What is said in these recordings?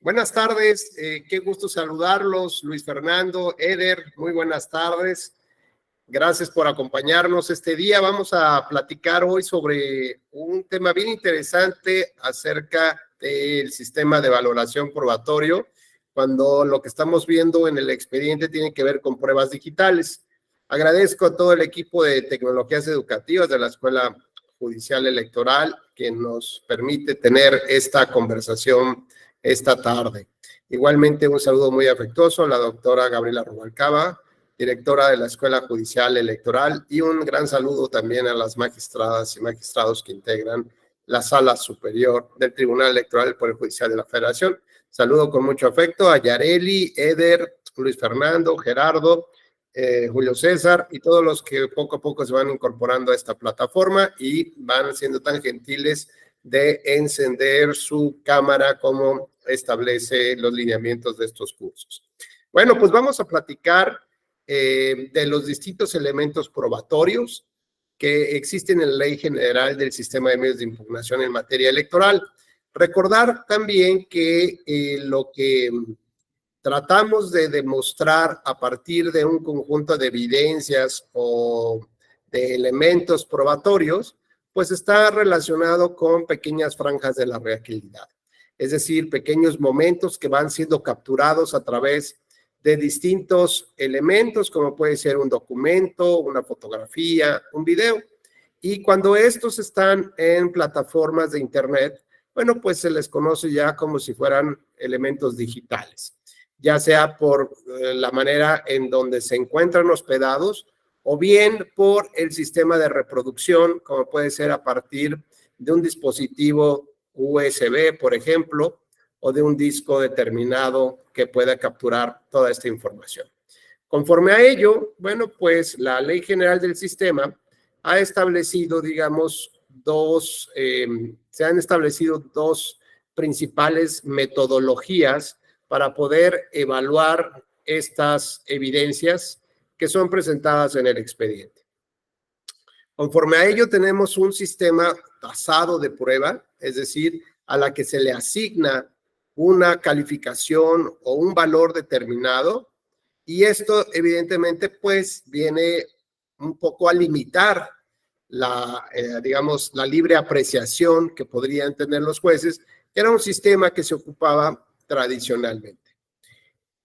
Buenas tardes, qué gusto saludarlos, Luis Fernando, Eder, muy buenas tardes. Gracias por acompañarnos este día. Vamos a platicar hoy sobre un tema bien interesante acerca del sistema de valoración probatorio, cuando lo que estamos viendo en el expediente tiene que ver con pruebas digitales. Agradezco a todo el equipo de tecnologías educativas de la Escuela Judicial Electoral que nos permite tener esta conversación esta tarde. Igualmente, un saludo muy afectuoso a la doctora Gabriela Rubalcaba, directora de la Escuela Judicial Electoral, y un gran saludo también a las magistradas y magistrados que integran la Sala Superior del Tribunal Electoral del Poder Judicial de la Federación. Saludo con mucho afecto a Yareli, Eder, Luis Fernando, Gerardo, Julio César y todos los que poco a poco se van incorporando a esta plataforma y van siendo tan gentiles de encender su cámara como establece los lineamientos de estos cursos. Bueno, pues vamos a platicar de los distintos elementos probatorios que existen en la Ley General del Sistema de Medios de Impugnación en materia electoral. Recordar también que lo que tratamos de demostrar a partir de un conjunto de evidencias o de elementos probatorios, pues está relacionado con pequeñas franjas de la realidad. Es decir, pequeños momentos que van siendo capturados a través de distintos elementos, como puede ser un documento, una fotografía, un video. Y cuando estos están en plataformas de Internet, bueno, pues se les conoce ya como si fueran elementos digitales, ya sea por la manera en donde se encuentran hospedados o bien por el sistema de reproducción, como puede ser a partir de un dispositivo USB, por ejemplo, o de un disco determinado que pueda capturar toda esta información. Conforme a ello, bueno, pues la Ley General del Sistema ha establecido, digamos, se han establecido dos principales metodologías para poder evaluar estas evidencias que son presentadas en el expediente. Conforme a ello, tenemos un sistema tasado de prueba, es decir, a la que se le asigna una calificación o un valor determinado, y esto evidentemente pues viene un poco a limitar digamos, la libre apreciación que podrían tener los jueces. Era un sistema que se ocupaba tradicionalmente.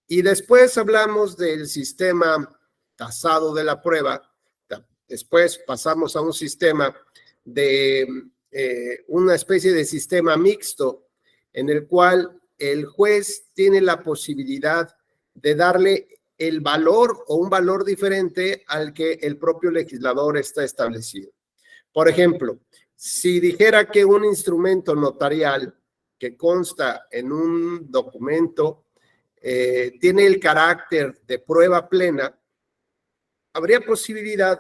Y después hablamos del sistema tasado de la prueba. Después pasamos a un sistema de una especie de sistema mixto en el cual el juez tiene la posibilidad de darle el valor o un valor diferente al que el propio legislador está establecido. Por ejemplo, si dijera que un instrumento notarial que consta en un documento tiene el carácter de prueba plena, habría posibilidad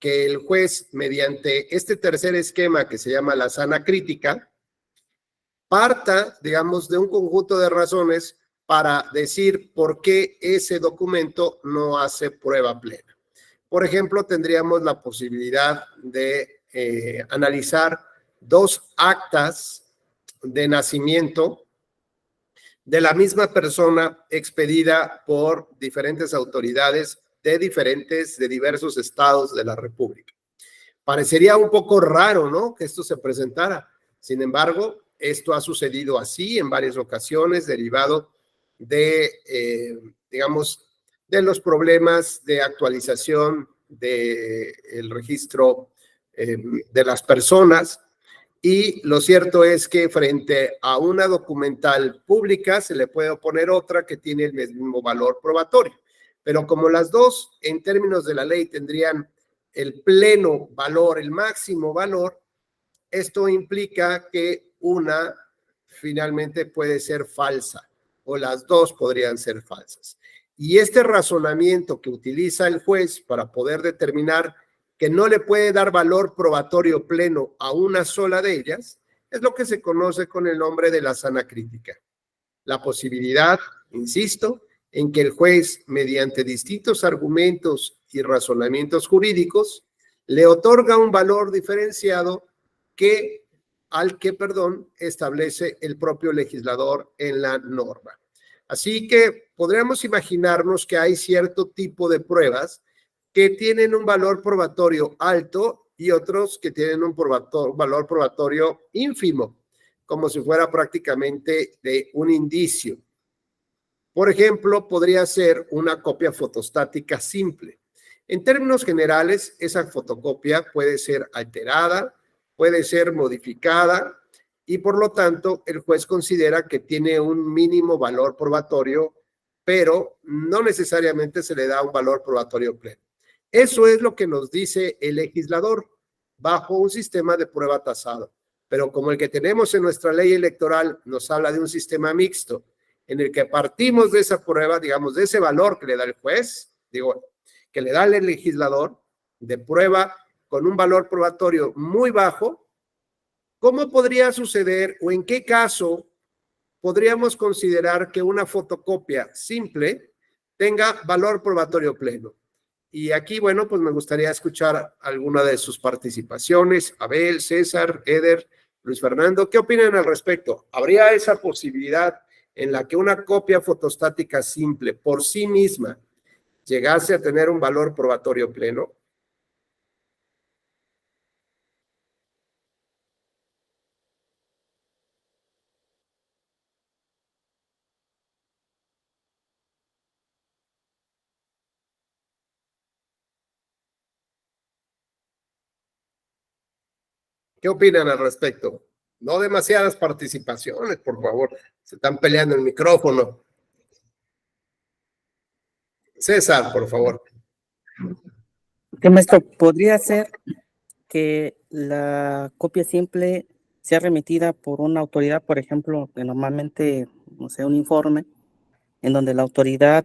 que el juez, mediante este tercer esquema que se llama la sana crítica, parta, digamos, de un conjunto de razones para decir por qué ese documento no hace prueba plena. Por ejemplo, tendríamos la posibilidad de analizar dos actas de nacimiento de la misma persona expedida por diferentes autoridades de diversos estados de la República. Parecería un poco raro, ¿no?, que esto se presentara. Sin embargo, esto ha sucedido así en varias ocasiones, derivado de, digamos, de los problemas de actualización del registro de las personas. Y lo cierto es que frente a una documental pública se le puede oponer otra que tiene el mismo valor probatorio. Pero como las dos, en términos de la ley, tendrían el pleno valor, el máximo valor, esto implica que una finalmente puede ser falsa o las dos podrían ser falsas. Y este razonamiento que utiliza el juez para poder determinar que no le puede dar valor probatorio pleno a una sola de ellas, es lo que se conoce con el nombre de la sana crítica. La posibilidad, insisto, en que el juez, mediante distintos argumentos y razonamientos jurídicos, le otorga un valor diferenciado que al que, establece el propio legislador en la norma. Así que podríamos imaginarnos que hay cierto tipo de pruebas que tienen un valor probatorio alto y otros que tienen un valor probatorio ínfimo, como si fuera prácticamente de un indicio. Por ejemplo, podría ser una copia fotostática simple. En términos generales, esa fotocopia puede ser alterada, puede ser modificada y por lo tanto el juez considera que tiene un mínimo valor probatorio, pero no necesariamente se le da un valor probatorio pleno. Eso es lo que nos dice el legislador bajo un sistema de prueba tasado. Pero como el que tenemos en nuestra ley electoral nos habla de un sistema mixto, en el que partimos de esa prueba, digamos, de ese valor que le da el juez, que le da el legislador, de prueba con un valor probatorio muy bajo, ¿cómo podría suceder o en qué caso podríamos considerar que una fotocopia simple tenga valor probatorio pleno? Y aquí, bueno, pues me gustaría escuchar alguna de sus participaciones. Abel, César, Eder, Luis Fernando, ¿qué opinan al respecto? ¿Habría esa posibilidad en la que una copia fotostática simple por sí misma llegase a tener un valor probatorio pleno? ¿Qué opinan al respecto? No demasiadas participaciones, por favor. Se están peleando el micrófono. César, por favor. ¿Qué, maestro? ¿Podría ser que la copia simple sea remitida por una autoridad, por ejemplo, que normalmente, no sé, un informe, en donde la autoridad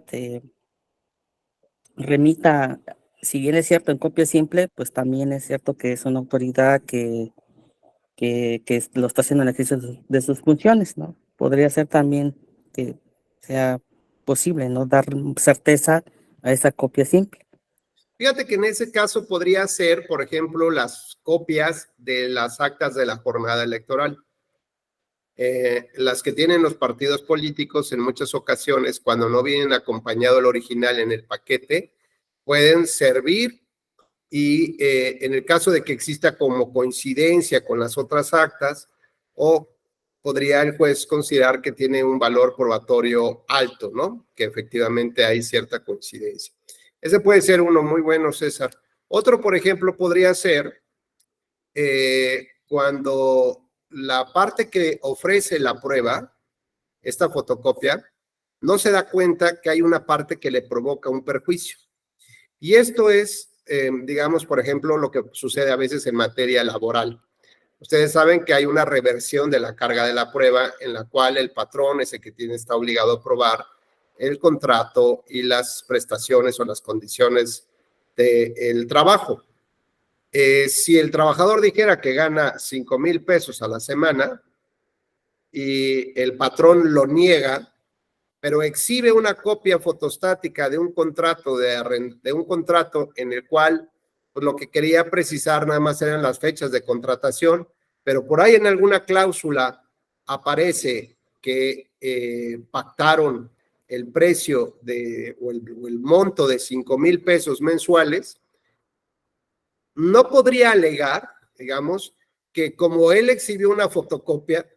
remita, si bien es cierto en copia simple, pues también es cierto que es una autoridad que lo está haciendo en el ejercicio de sus funciones, ¿no? Podría ser también que sea posible, ¿no? Dar certeza a esa copia simple. Fíjate que en ese caso podría ser, por ejemplo, las copias de las actas de la jornada electoral. Las que tienen los partidos políticos en muchas ocasiones, cuando no vienen acompañado el original en el paquete, pueden servir y en el caso de que exista como coincidencia con las otras actas, o podría el juez considerar que tiene un valor probatorio alto, ¿no? Que efectivamente hay cierta coincidencia. Ese puede ser uno muy bueno, César. Otro, por ejemplo, podría ser cuando la parte que ofrece la prueba, esta fotocopia, no se da cuenta que hay una parte que le provoca un perjuicio. Y esto es, digamos, por ejemplo, lo que sucede a veces en materia laboral. Ustedes saben que hay una reversión de la carga de la prueba en la cual el patrón es el que está obligado a probar el contrato y las prestaciones o las condiciones del trabajo. Si el trabajador dijera que gana 5,000 pesos a la semana y el patrón lo niega, pero exhibe una copia fotostática de un contrato, de un contrato en el cual pues, lo que quería precisar nada más eran las fechas de contratación, pero por ahí en alguna cláusula aparece que pactaron el precio o el monto de 5,000 pesos mensuales, no podría alegar, digamos, que como él exhibió una fotocopia,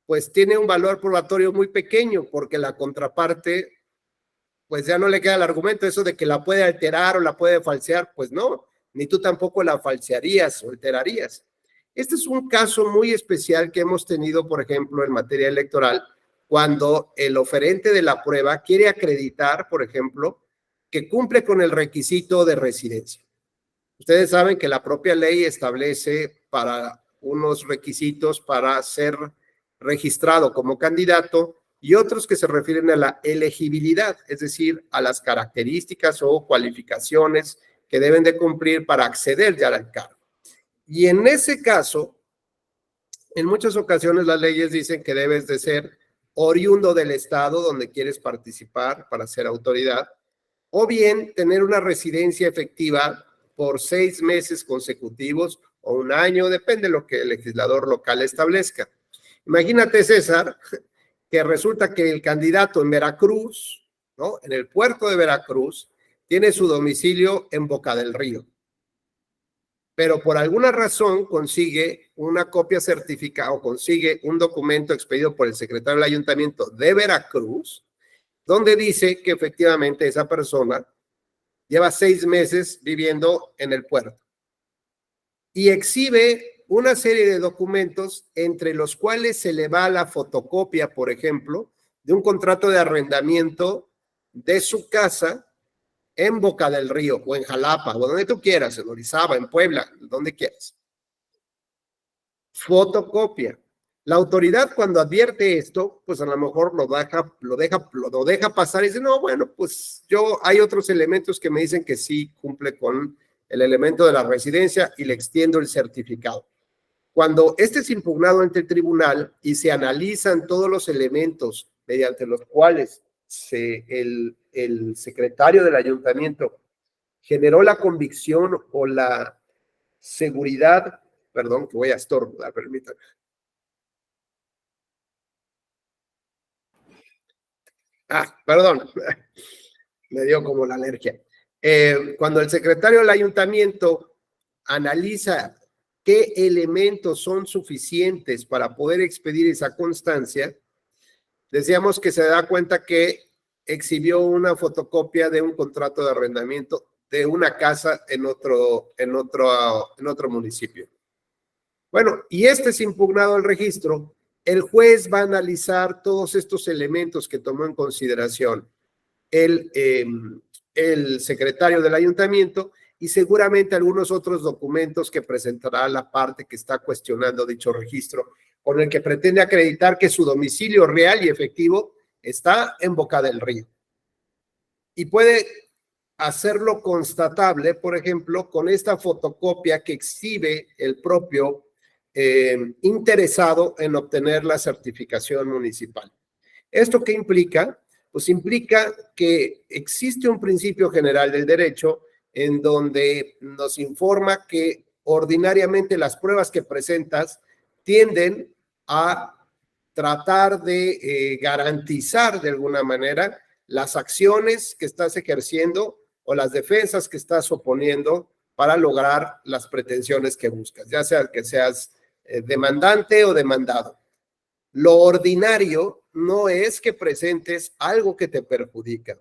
pues tiene un valor probatorio muy pequeño, porque la contraparte, pues ya no le queda el argumento, eso de que la puede alterar o la puede falsear, pues no, ni tú tampoco la falsearías o alterarías. Este es un caso muy especial que hemos tenido, por ejemplo, en materia electoral, cuando el oferente de la prueba quiere acreditar, por ejemplo, que cumple con el requisito de residencia. Ustedes saben que la propia ley establece para unos requisitos para ser registrado como candidato y otros que se refieren a la elegibilidad, es decir, a las características o cualificaciones que deben de cumplir para acceder ya al cargo. Y en ese caso, en muchas ocasiones las leyes dicen que debes de ser oriundo del estado donde quieres participar para ser autoridad, o bien tener una residencia efectiva por 6 meses consecutivos o un año, depende de lo que el legislador local establezca. Imagínate, César, que resulta que el candidato en Veracruz, ¿no? En el puerto de Veracruz, tiene su domicilio en Boca del Río, pero por alguna razón consigue una copia certificada o consigue un documento expedido por el secretario del Ayuntamiento de Veracruz, donde dice que efectivamente esa persona lleva 6 meses viviendo en el puerto y exhibe una serie de documentos entre los cuales se le va la fotocopia, por ejemplo, de un contrato de arrendamiento de su casa en Boca del Río o en Jalapa o donde tú quieras, en Orizaba, en Puebla, donde quieras. Fotocopia. La autoridad cuando advierte esto, pues a lo mejor lo deja pasar y dice, no, bueno, pues hay otros elementos que me dicen que sí cumple con el elemento de la residencia y le extiendo el certificado. Cuando este es impugnado ante el tribunal y se analizan todos los elementos mediante los cuales el secretario del ayuntamiento generó la convicción o la seguridad, perdón, que voy a estornudar, permítanme. Perdón, me dio como la alergia. Cuando el secretario del ayuntamiento analiza qué elementos son suficientes para poder expedir esa constancia, decíamos que se da cuenta que exhibió una fotocopia de un contrato de arrendamiento de una casa en otro municipio. Bueno, y este es impugnado al registro. El juez va a analizar todos estos elementos que tomó en consideración el secretario del ayuntamiento y seguramente algunos otros documentos que presentará la parte que está cuestionando dicho registro, con el que pretende acreditar que su domicilio real y efectivo está en Boca del Río. Y puede hacerlo constatable, por ejemplo, con esta fotocopia que exhibe el propio interesado en obtener la certificación municipal. ¿Esto qué implica? Pues implica que existe un principio general del derecho en donde nos informa que ordinariamente las pruebas que presentas tienden a tratar de garantizar de alguna manera las acciones que estás ejerciendo o las defensas que estás oponiendo para lograr las pretensiones que buscas, ya sea que seas demandante o demandado. Lo ordinario no es que presentes algo que te perjudica.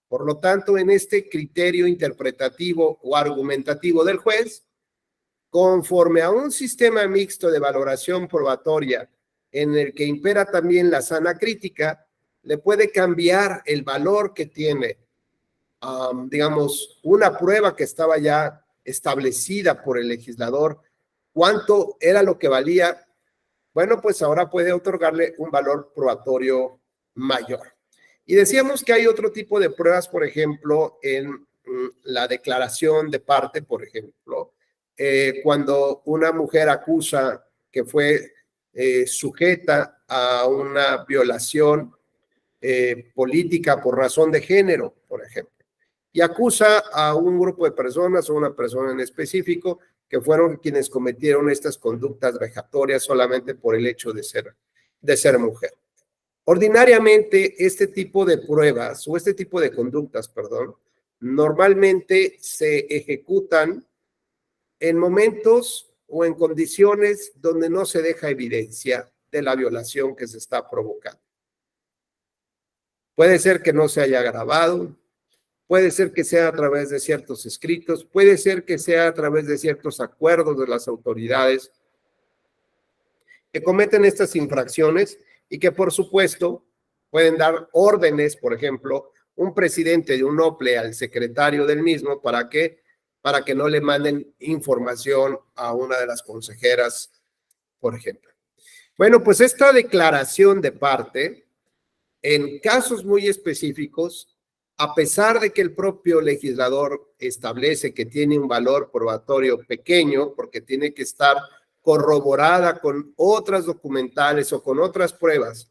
Por lo tanto, en este criterio interpretativo o argumentativo del juez, conforme a un sistema mixto de valoración probatoria en el que impera también la sana crítica, le puede cambiar el valor que tiene, digamos, una prueba que estaba ya establecida por el legislador, cuánto era lo que valía. Bueno, pues ahora puede otorgarle un valor probatorio mayor. Y decíamos que hay otro tipo de pruebas, por ejemplo, en la declaración de parte, por ejemplo, cuando una mujer acusa que fue sujeta a una violación política por razón de género, por ejemplo, y acusa a un grupo de personas o una persona en específico que fueron quienes cometieron estas conductas vejatorias solamente por el hecho de ser mujer. Ordinariamente, este tipo de pruebas o este tipo de conductas, perdón, normalmente se ejecutan en momentos o en condiciones donde no se deja evidencia de la violación que se está provocando. Puede ser que no se haya grabado, puede ser que sea a través de ciertos escritos, puede ser que sea a través de ciertos acuerdos de las autoridades que cometen estas infracciones y que, por supuesto, pueden dar órdenes, por ejemplo, un presidente de un OPLE al secretario del mismo para que no le manden información a una de las consejeras, por ejemplo. Bueno, pues esta declaración de parte, en casos muy específicos, a pesar de que el propio legislador establece que tiene un valor probatorio pequeño, porque tiene que estar corroborada con otras documentales o con otras pruebas,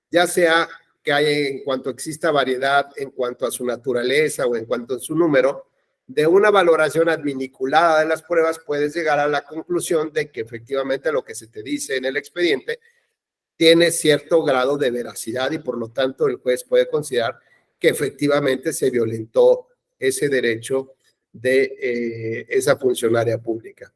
ya sea que haya en cuanto exista variedad, en cuanto a su naturaleza o en cuanto a su número, de una valoración adminiculada de las pruebas puedes llegar a la conclusión de que efectivamente lo que se te dice en el expediente tiene cierto grado de veracidad y por lo tanto el juez puede considerar que efectivamente se violentó ese derecho de esa funcionaria pública.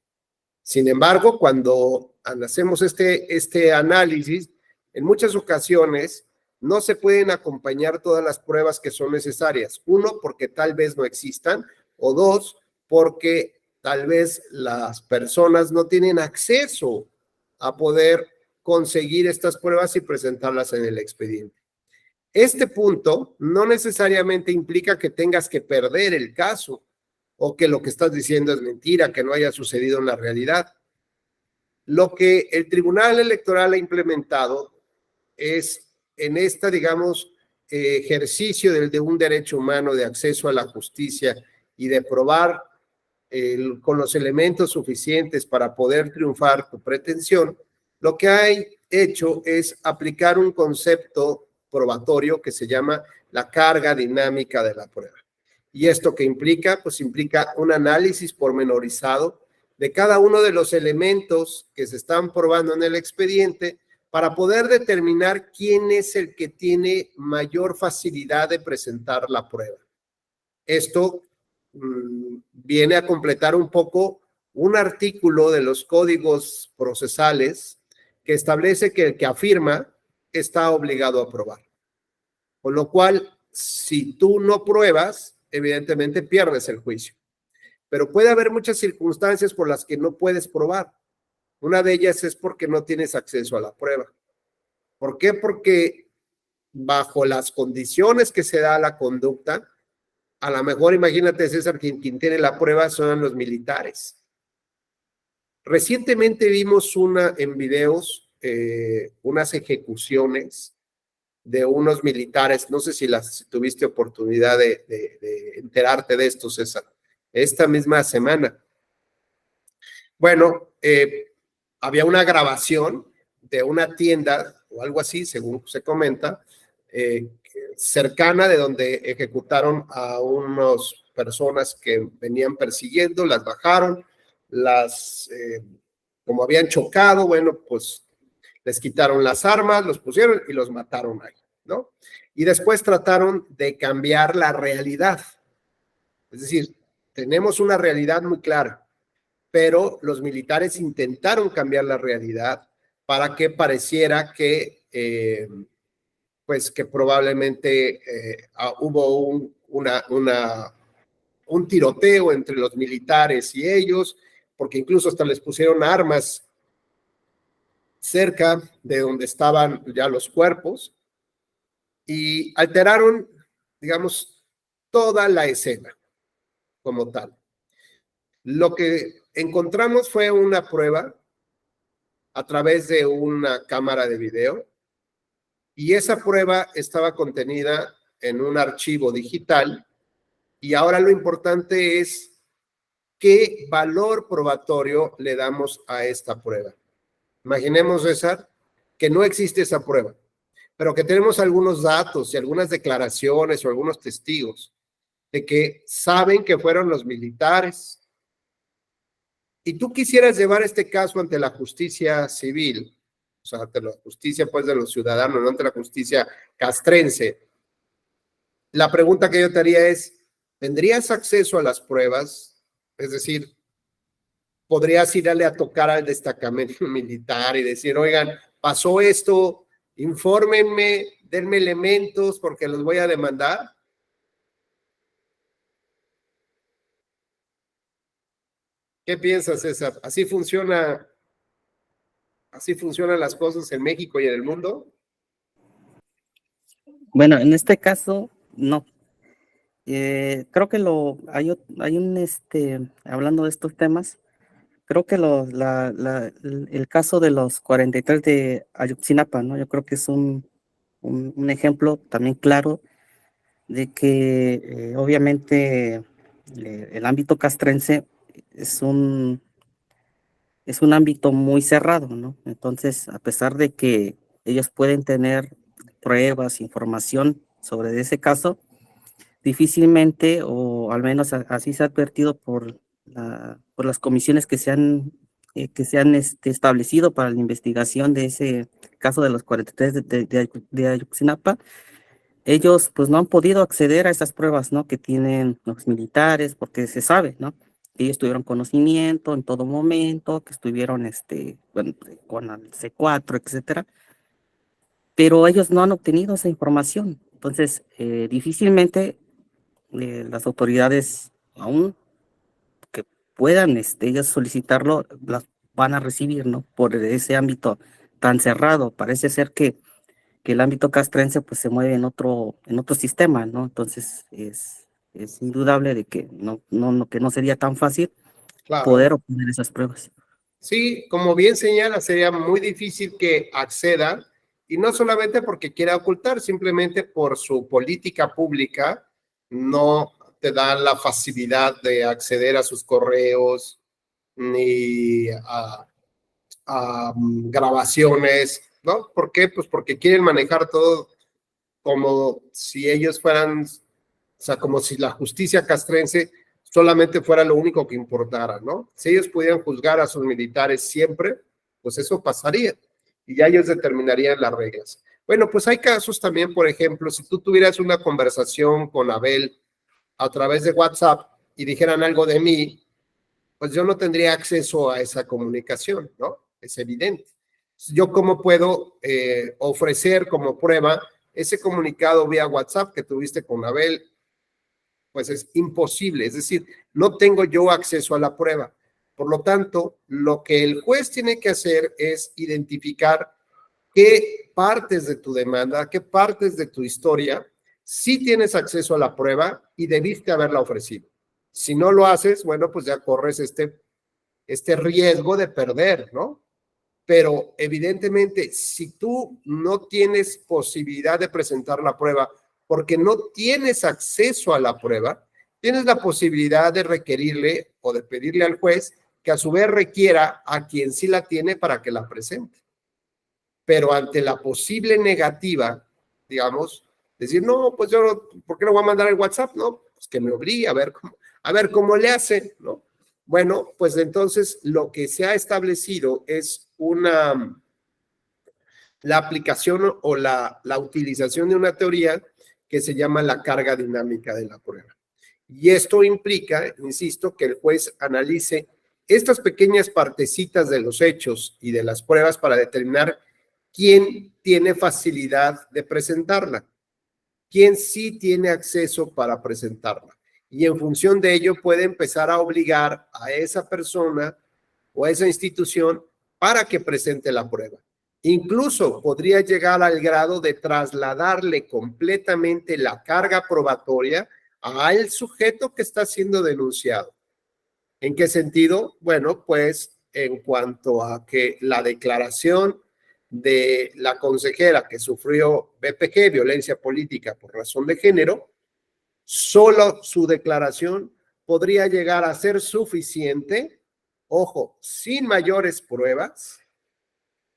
Sin embargo, cuando hacemos este análisis, en muchas ocasiones no se pueden acompañar todas las pruebas que son necesarias. Uno, porque tal vez no existan, o dos, porque tal vez las personas no tienen acceso a poder conseguir estas pruebas y presentarlas en el expediente. Este punto no necesariamente implica que tengas que perder el caso o que lo que estás diciendo es mentira, que no haya sucedido en la realidad. Lo que el Tribunal Electoral ha implementado es en esta, digamos, ejercicio de un derecho humano de acceso a la justicia y de probar con los elementos suficientes para poder triunfar tu pretensión, lo que hay hecho es aplicar un concepto probatorio que se llama la carga dinámica de la prueba. ¿Y esto qué implica? Pues implica un análisis pormenorizado de cada uno de los elementos que se están probando en el expediente para poder determinar quién es el que tiene mayor facilidad de presentar la prueba. Esto viene a completar un poco un artículo de los códigos procesales que establece que el que afirma está obligado a probar. Con lo cual, si tú no pruebas, evidentemente pierdes el juicio. Pero puede haber muchas circunstancias por las que no puedes probar. Una de ellas es porque no tienes acceso a la prueba. ¿Por qué? Porque bajo las condiciones que se da la conducta, a lo mejor imagínate, César, quien tiene la prueba son los militares. Recientemente vimos en videos unas ejecuciones de unos militares, no sé si tuviste oportunidad de enterarte de esto, César, esta misma semana. Bueno, había una grabación de una tienda o algo así, según se comenta, cercana de donde ejecutaron a unas personas que venían persiguiendo, las bajaron, como habían chocado, bueno, pues les quitaron las armas, los pusieron y los mataron ahí, ¿no? Y después trataron de cambiar la realidad. Es decir, tenemos una realidad muy clara, pero los militares intentaron cambiar la realidad para que pareciera que pues que probablemente hubo un tiroteo entre los militares y ellos, porque incluso hasta les pusieron armas cerca de donde estaban ya los cuerpos y alteraron, digamos, toda la escena como tal. Lo que encontramos fue una prueba a través de una cámara de video y esa prueba estaba contenida en un archivo digital y ahora lo importante es qué valor probatorio le damos a esta prueba. Imaginemos, César, que no existe esa prueba, pero que tenemos algunos datos y algunas declaraciones o algunos testigos de que saben que fueron los militares y tú quisieras llevar este caso ante la justicia civil, o sea, ante la justicia pues de los ciudadanos, no ante la justicia castrense. La pregunta que yo te haría es, ¿tendrías acceso a las pruebas? Es decir, podrías irle a tocar al destacamento militar y decir, oigan, pasó esto, infórmenme, denme elementos porque los voy a demandar. ¿Qué piensas, César? ¿Así funcionan las cosas en México y en el mundo? Bueno, en este caso, no. Creo que hablando de estos temas, creo que el caso de los 43 de Ayotzinapa, ¿no? Yo creo que es un ejemplo también claro de que obviamente el ámbito castrense es es un ámbito muy cerrado, ¿no? Entonces, a pesar de que ellos pueden tener pruebas, información sobre ese caso, difícilmente, o al menos así se ha advertido por las comisiones que se han establecido para la investigación de ese caso de los 43 de Ayotzinapa. Ellos pues no han podido acceder a esas pruebas, ¿no? Que tienen los militares, porque se sabe, ¿no? Que ellos tuvieron conocimiento en todo momento, que estuvieron, bueno, con el C4, etcétera, pero ellos no han obtenido esa información. Entonces, difícilmente las autoridades, aún que puedan, ellas solicitarlo, las van a recibir, ¿no? Por ese ámbito tan cerrado. Parece ser que el ámbito castrense pues se mueve en otro sistema, ¿no? Entonces es indudable de que que no sería tan fácil Claro. poder obtener esas pruebas. Sí, como bien señala, sería muy difícil que acceda, y no solamente porque quiera ocultar, simplemente por su política pública, no te da la facilidad de acceder a sus correos ni a grabaciones, ¿no? ¿Por qué? Pues porque quieren manejar todo como si ellos fueran, o sea, como si la justicia castrense solamente fuera lo único que importara, ¿no? Si ellos pudieran juzgar a sus militares siempre, pues eso pasaría y ya ellos determinarían las reglas. Bueno, pues hay casos también, por ejemplo, si tú tuvieras una conversación con Abel a través de WhatsApp y dijeran algo de mí, pues yo no tendría acceso a esa comunicación, ¿no? Es evidente. Yo cómo puedo ofrecer como prueba ese comunicado vía WhatsApp que tuviste con Abel, pues es imposible, es decir, no tengo yo acceso a la prueba. Por lo tanto, lo que el juez tiene que hacer es identificar qué partes de tu demanda, qué partes de tu historia sí tienes acceso a la prueba y debiste haberla ofrecido. Si no lo haces, bueno, pues ya corres este riesgo de perder, ¿no? Pero evidentemente, si tú no tienes posibilidad de presentar la prueba porque no tienes acceso a la prueba, tienes la posibilidad de requerirle o de pedirle al juez que a su vez requiera a quien sí la tiene para que la presente. Pero ante la posible negativa, digamos, decir, no, pues yo, ¿por qué no voy a mandar el WhatsApp? No, pues que me obligue a ver cómo le hace, ¿no? Bueno, pues entonces lo que se ha establecido es la aplicación o la utilización de una teoría que se llama la carga dinámica de la prueba. Y esto implica, insisto, que el juez analice estas pequeñas partecitas de los hechos y de las pruebas para determinar quién tiene facilidad de presentarla, quién sí tiene acceso para presentarla. Y en función de ello puede empezar a obligar a esa persona o a esa institución para que presente la prueba. Incluso podría llegar al grado de trasladarle completamente la carga probatoria al sujeto que está siendo denunciado. ¿En qué sentido? Bueno, pues en cuanto a que la declaración de la consejera que sufrió BPG, violencia política por razón de género, solo su declaración podría llegar a ser suficiente, ojo, sin mayores pruebas,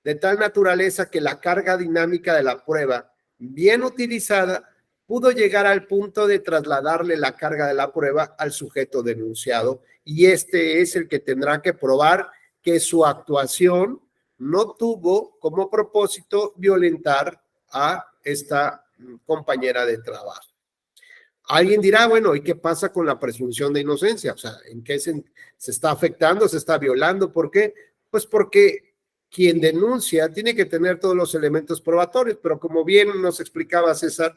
de tal naturaleza que la carga dinámica de la prueba, bien utilizada, pudo llegar al punto de trasladarle la carga de la prueba al sujeto denunciado, y este es el que tendrá que probar que su actuación no tuvo como propósito violentar a esta compañera de trabajo. Alguien dirá, bueno, ¿y qué pasa con la presunción de inocencia? O sea, ¿en qué se está afectando, se está violando? ¿Por qué? Pues porque quien denuncia tiene que tener todos los elementos probatorios, pero como bien nos explicaba César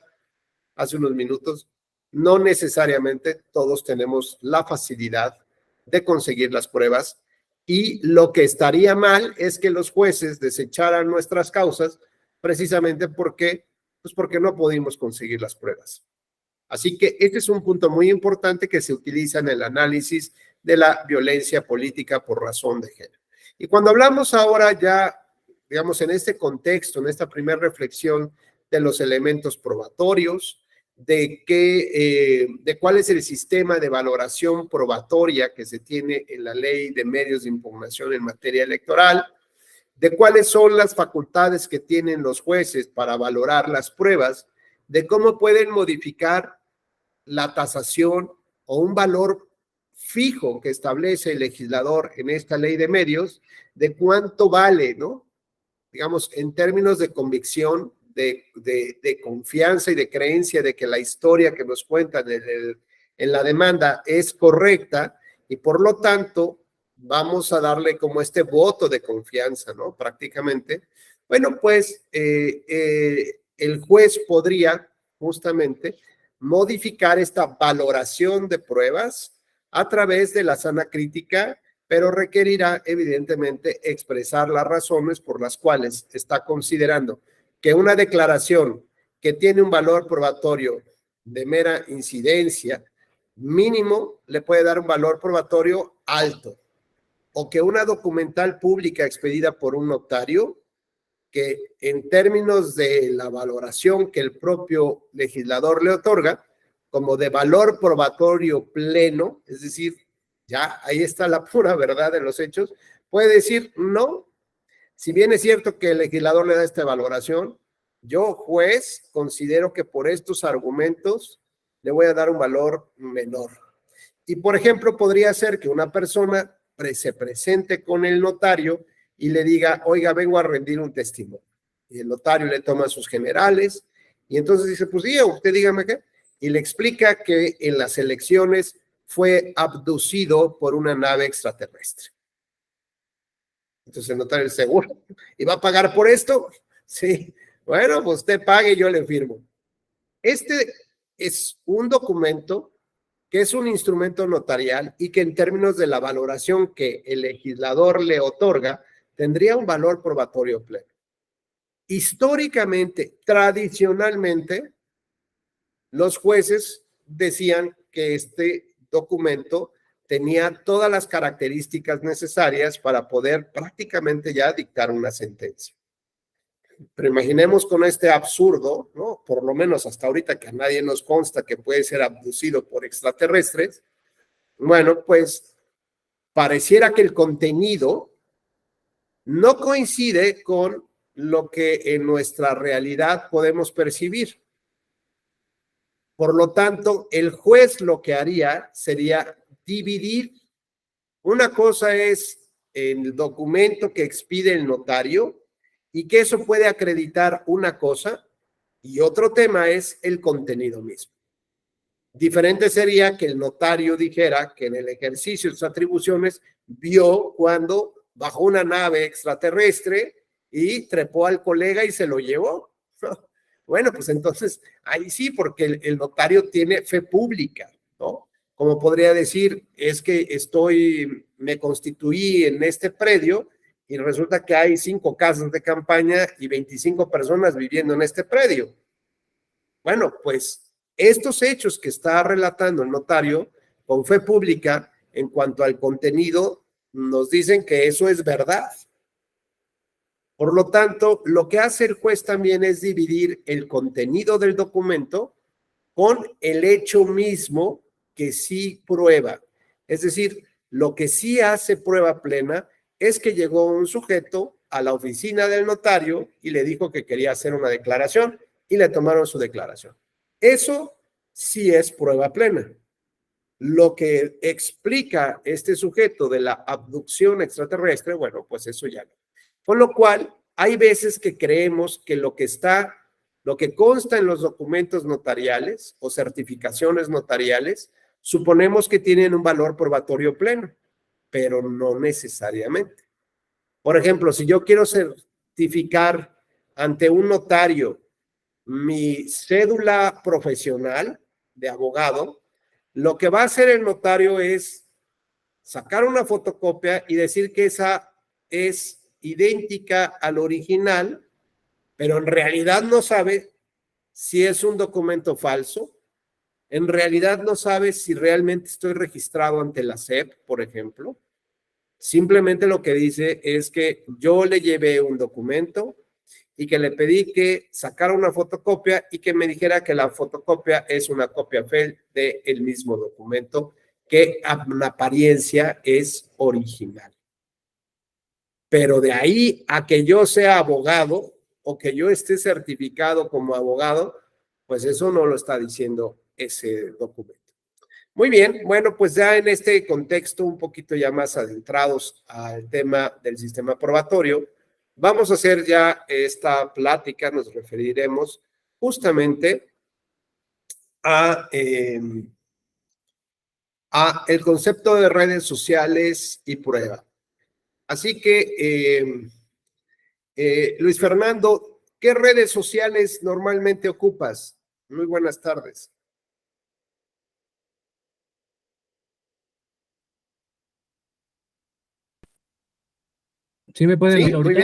hace unos minutos, no necesariamente todos tenemos la facilidad de conseguir las pruebas, y lo que estaría mal es que los jueces desecharan nuestras causas precisamente porque no pudimos conseguir las pruebas. Así que este es un punto muy importante que se utiliza en el análisis de la violencia política por razón de género. Y cuando hablamos ahora ya, digamos, en este contexto, en esta primera reflexión de los elementos probatorios, de cuál es el sistema de valoración probatoria que se tiene en la ley de medios de impugnación en materia electoral, de cuáles son las facultades que tienen los jueces para valorar las pruebas, de cómo pueden modificar la tasación o un valor fijo que establece el legislador en esta ley de medios de cuánto vale, ¿no? Digamos, en términos de convicción, de confianza y de creencia de que la historia que nos cuentan en la demanda es correcta y por lo tanto vamos a darle como este voto de confianza, ¿no? Prácticamente. Bueno, pues el juez podría justamente modificar esta valoración de pruebas a través de la sana crítica, pero requerirá evidentemente expresar las razones por las cuales está considerando que una declaración que tiene un valor probatorio de mera incidencia mínimo le puede dar un valor probatorio alto, o que una documental pública expedida por un notario que en términos de la valoración que el propio legislador le otorga, como de valor probatorio pleno, es decir, ya ahí está la pura verdad de los hechos, puede decir no. Si bien es cierto que el legislador le da esta valoración, yo, juez, considero que por estos argumentos le voy a dar un valor menor. Y, por ejemplo, podría ser que una persona se presente con el notario y le diga, oiga, vengo a rendir un testimonio. Y el notario le toma sus generales y entonces dice, pues sí, usted dígame qué. Y le explica que en las elecciones fue abducido por una nave extraterrestre. Entonces el notario es seguro. ¿Y va a pagar por esto? Sí. Bueno, pues usted pague y yo le firmo. Este es un documento que es un instrumento notarial y que en términos de la valoración que el legislador le otorga, tendría un valor probatorio pleno. Históricamente, tradicionalmente, los jueces decían que este documento tenía todas las características necesarias para poder prácticamente ya dictar una sentencia. Pero imaginemos con este absurdo, ¿no? Por lo menos hasta ahorita que a nadie nos consta que puede ser abducido por extraterrestres, bueno, pues pareciera que el contenido no coincide con lo que en nuestra realidad podemos percibir. Por lo tanto, el juez lo que haría sería dividir. Una cosa es el documento que expide el notario y que eso puede acreditar una cosa, y otro tema es el contenido mismo. Diferente sería que el notario dijera que en el ejercicio de sus atribuciones vio cuando bajó una nave extraterrestre y trepó al colega y se lo llevó. Bueno, pues entonces ahí sí, porque el notario tiene fe pública, ¿no? Como podría decir, es que me constituí en este predio y resulta que hay 5 casas de campaña y 25 personas viviendo en este predio. Bueno, pues estos hechos que está relatando el notario con fe pública en cuanto al contenido nos dicen que eso es verdad. Por lo tanto, lo que hace el juez también es dividir el contenido del documento con el hecho mismo que sí prueba. Es decir, lo que sí hace prueba plena es que llegó un sujeto a la oficina del notario y le dijo que quería hacer una declaración y le tomaron su declaración. Eso sí es prueba plena. Lo que explica este sujeto de la abducción extraterrestre, bueno, pues eso ya no. Con lo cual, hay veces que creemos que lo que consta en los documentos notariales o certificaciones notariales, suponemos que tienen un valor probatorio pleno, pero no necesariamente. Por ejemplo, si yo quiero certificar ante un notario mi cédula profesional de abogado, lo que va a hacer el notario es sacar una fotocopia y decir que esa es idéntica al original, pero en realidad no sabe si es un documento falso, en realidad no sabe si realmente estoy registrado ante la SEP, por ejemplo. Simplemente lo que dice es que yo le llevé un documento y que le pedí que sacara una fotocopia y que me dijera que la fotocopia es una copia fiel del mismo documento que en apariencia es original. Pero de ahí a que yo sea abogado o que yo esté certificado como abogado, pues eso no lo está diciendo ese documento. Muy bien, bueno, pues ya en este contexto un poquito ya más adentrados al tema del sistema probatorio, vamos a hacer ya esta plática, nos referiremos justamente a el concepto de redes sociales y prueba. Así que, Luis Fernando, ¿qué redes sociales normalmente ocupas? Muy buenas tardes. ¿Sí me pueden oír muy ahorita?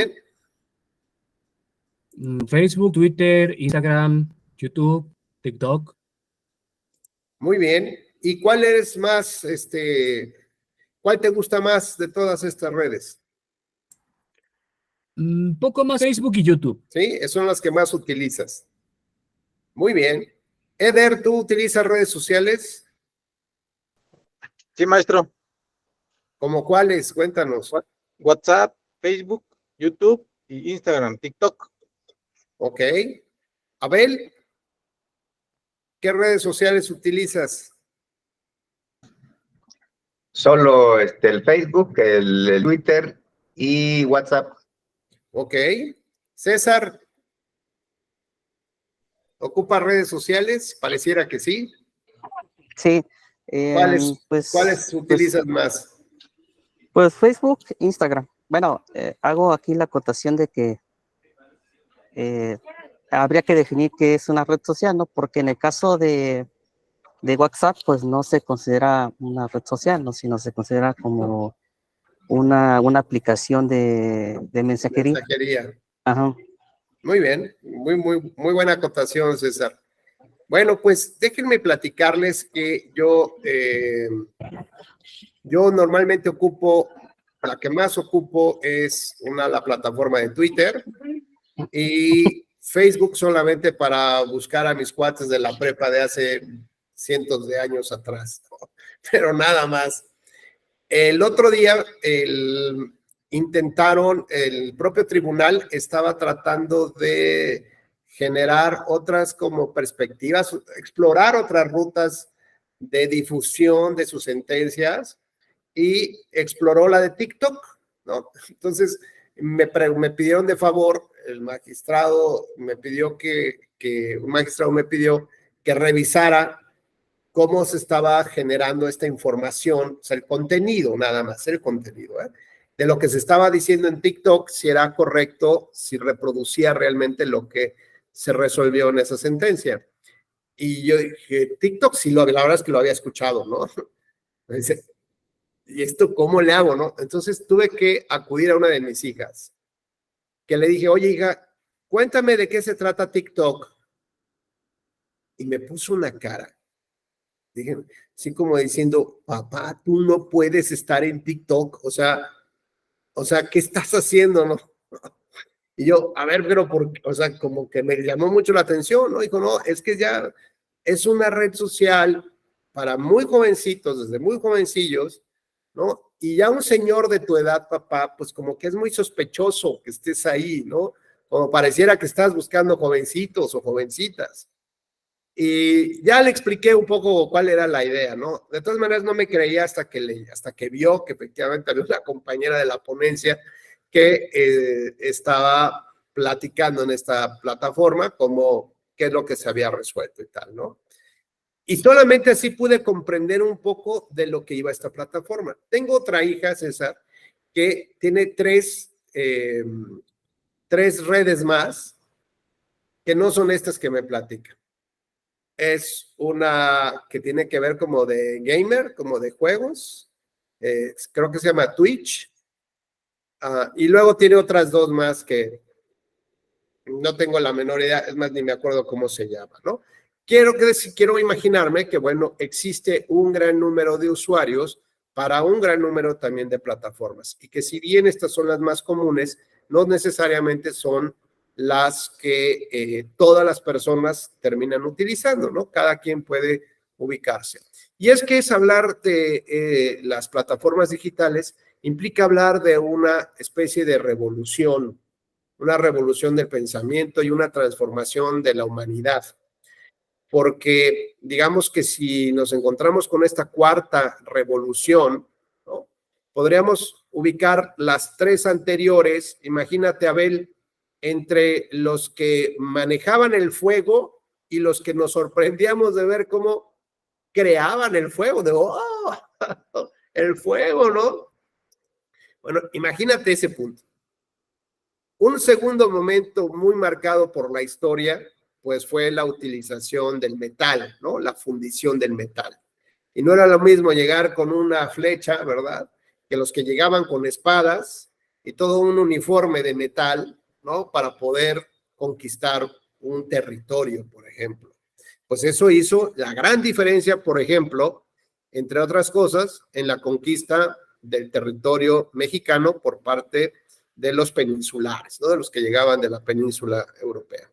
bien. Facebook, Twitter, Instagram, YouTube, TikTok. Muy bien. ¿Y cuál eres más, cuál te gusta más de todas estas redes? Poco más Facebook y YouTube. Sí, son las que más utilizas. Muy bien. Eder, ¿tú utilizas redes sociales? Sí, maestro. ¿Cómo cuáles? Cuéntanos. WhatsApp, Facebook, YouTube y Instagram, TikTok. Ok. Abel, ¿qué redes sociales utilizas? Solo el Facebook, el Twitter y WhatsApp. Ok. César, ¿ocupa redes sociales? Pareciera que sí. Sí. ¿Cuáles utilizas más? Pues Facebook, Instagram. Bueno, hago aquí la acotación de que habría que definir qué es una red social, ¿no? Porque en el caso de WhatsApp, pues no se considera una red social, ¿no? Sino se considera como una aplicación de mensajería. Mensajería. Ajá. Muy bien, muy buena acotación, César. Bueno, pues déjenme platicarles que yo normalmente ocupo, la que más ocupo es la plataforma de Twitter y Facebook solamente para buscar a mis cuates de la prepa de hace cientos de años atrás, ¿no? Pero nada más. El otro día intentaron, el propio tribunal estaba tratando de generar otras como perspectivas, explorar otras rutas de difusión de sus sentencias y exploró la de TikTok, ¿no? Entonces me pidieron de favor, el magistrado me pidió un magistrado me pidió que revisara cómo se estaba generando esta información, o sea, el contenido, nada más, el contenido, de lo que se estaba diciendo en TikTok, si era correcto, si reproducía realmente lo que se resolvió en esa sentencia. Y yo dije, TikTok sí, la verdad es que lo había escuchado, ¿no? Me dice, ¿y esto cómo le hago, no? Entonces tuve que acudir a una de mis hijas, que le dije, oye, hija, cuéntame de qué se trata TikTok. Y me puso una cara. Dije, así como diciendo, papá, tú no puedes estar en TikTok, o sea, ¿qué estás haciendo, no? Y yo, a ver, pero o sea, como que me llamó mucho la atención, ¿no? Dijo, no, es que ya es una red social para muy jovencitos, desde muy jovencillos, ¿no? Y ya un señor de tu edad, papá, pues como que es muy sospechoso que estés ahí, ¿no? Como pareciera que estás buscando jovencitos o jovencitas. Y ya le expliqué un poco cuál era la idea, ¿no? De todas maneras no me creía hasta que vio que efectivamente había una compañera de la ponencia que estaba platicando en esta plataforma como qué es lo que se había resuelto y tal, ¿no? Y solamente así pude comprender un poco de lo que iba esta plataforma. Tengo otra hija, César, que tiene tres redes más que no son estas que me platican. Es una que tiene que ver como de gamer, como de juegos. Creo que se llama Twitch. Y luego tiene otras dos más que no tengo la menor idea, es más, ni me acuerdo cómo se llama, ¿no? Quiero imaginarme que, bueno, existe un gran número de usuarios para un gran número también de plataformas y que si bien estas son las más comunes, no necesariamente son las que todas las personas terminan utilizando, ¿no? Cada quien puede ubicarse. Y es que es hablar de las plataformas digitales, implica hablar de una especie de revolución, una revolución del pensamiento y una transformación de la humanidad. porque digamos que si nos encontramos con esta cuarta revolución, ¿no? Podríamos ubicar las tres anteriores, imagínate, Abel, entre los que manejaban el fuego y los que nos sorprendíamos de ver cómo creaban el fuego, de ¡oh! El fuego, ¿no? Bueno, imagínate ese punto. Un segundo momento muy marcado por la historia, pues fue la utilización del metal, ¿no? La fundición del metal. Y no era lo mismo llegar con una flecha, ¿verdad? Que los que llegaban con espadas y todo un uniforme de metal, ¿no? Para poder conquistar un territorio, por ejemplo. Pues eso hizo la gran diferencia, por ejemplo, entre otras cosas, en la conquista del territorio mexicano por parte de los peninsulares, ¿no? De los que llegaban de la península europea.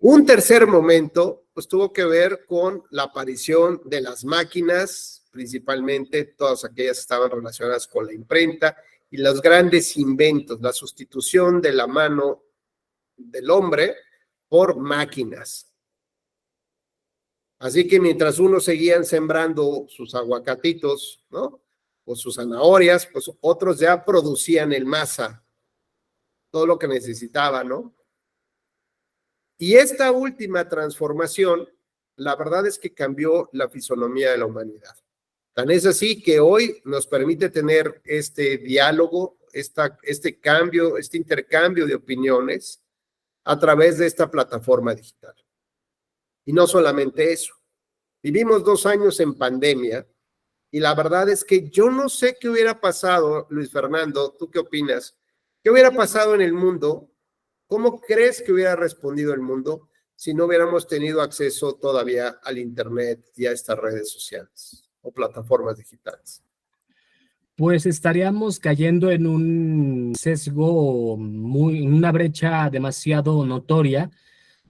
Un tercer momento, pues tuvo que ver con la aparición de las máquinas, principalmente todas aquellas que estaban relacionadas con la imprenta y los grandes inventos, la sustitución de la mano del hombre por máquinas. Así que mientras unos seguían sembrando sus aguacatitos, ¿no? O sus zanahorias, pues otros ya producían en masa todo lo que necesitaban, ¿no? Y esta última transformación, la verdad es que cambió la fisonomía de la humanidad. Tan es así que hoy nos permite tener este diálogo, este cambio, este intercambio de opiniones a través de esta plataforma digital. Y no solamente eso. Vivimos 2 años en pandemia y la verdad es que yo no sé qué hubiera pasado, Luis Fernando, ¿tú qué opinas? ¿Qué hubiera pasado en el mundo? ¿Cómo crees que hubiera respondido el mundo si no hubiéramos tenido acceso todavía al Internet y a estas redes sociales o plataformas digitales? Pues estaríamos cayendo en un sesgo en una brecha demasiado notoria,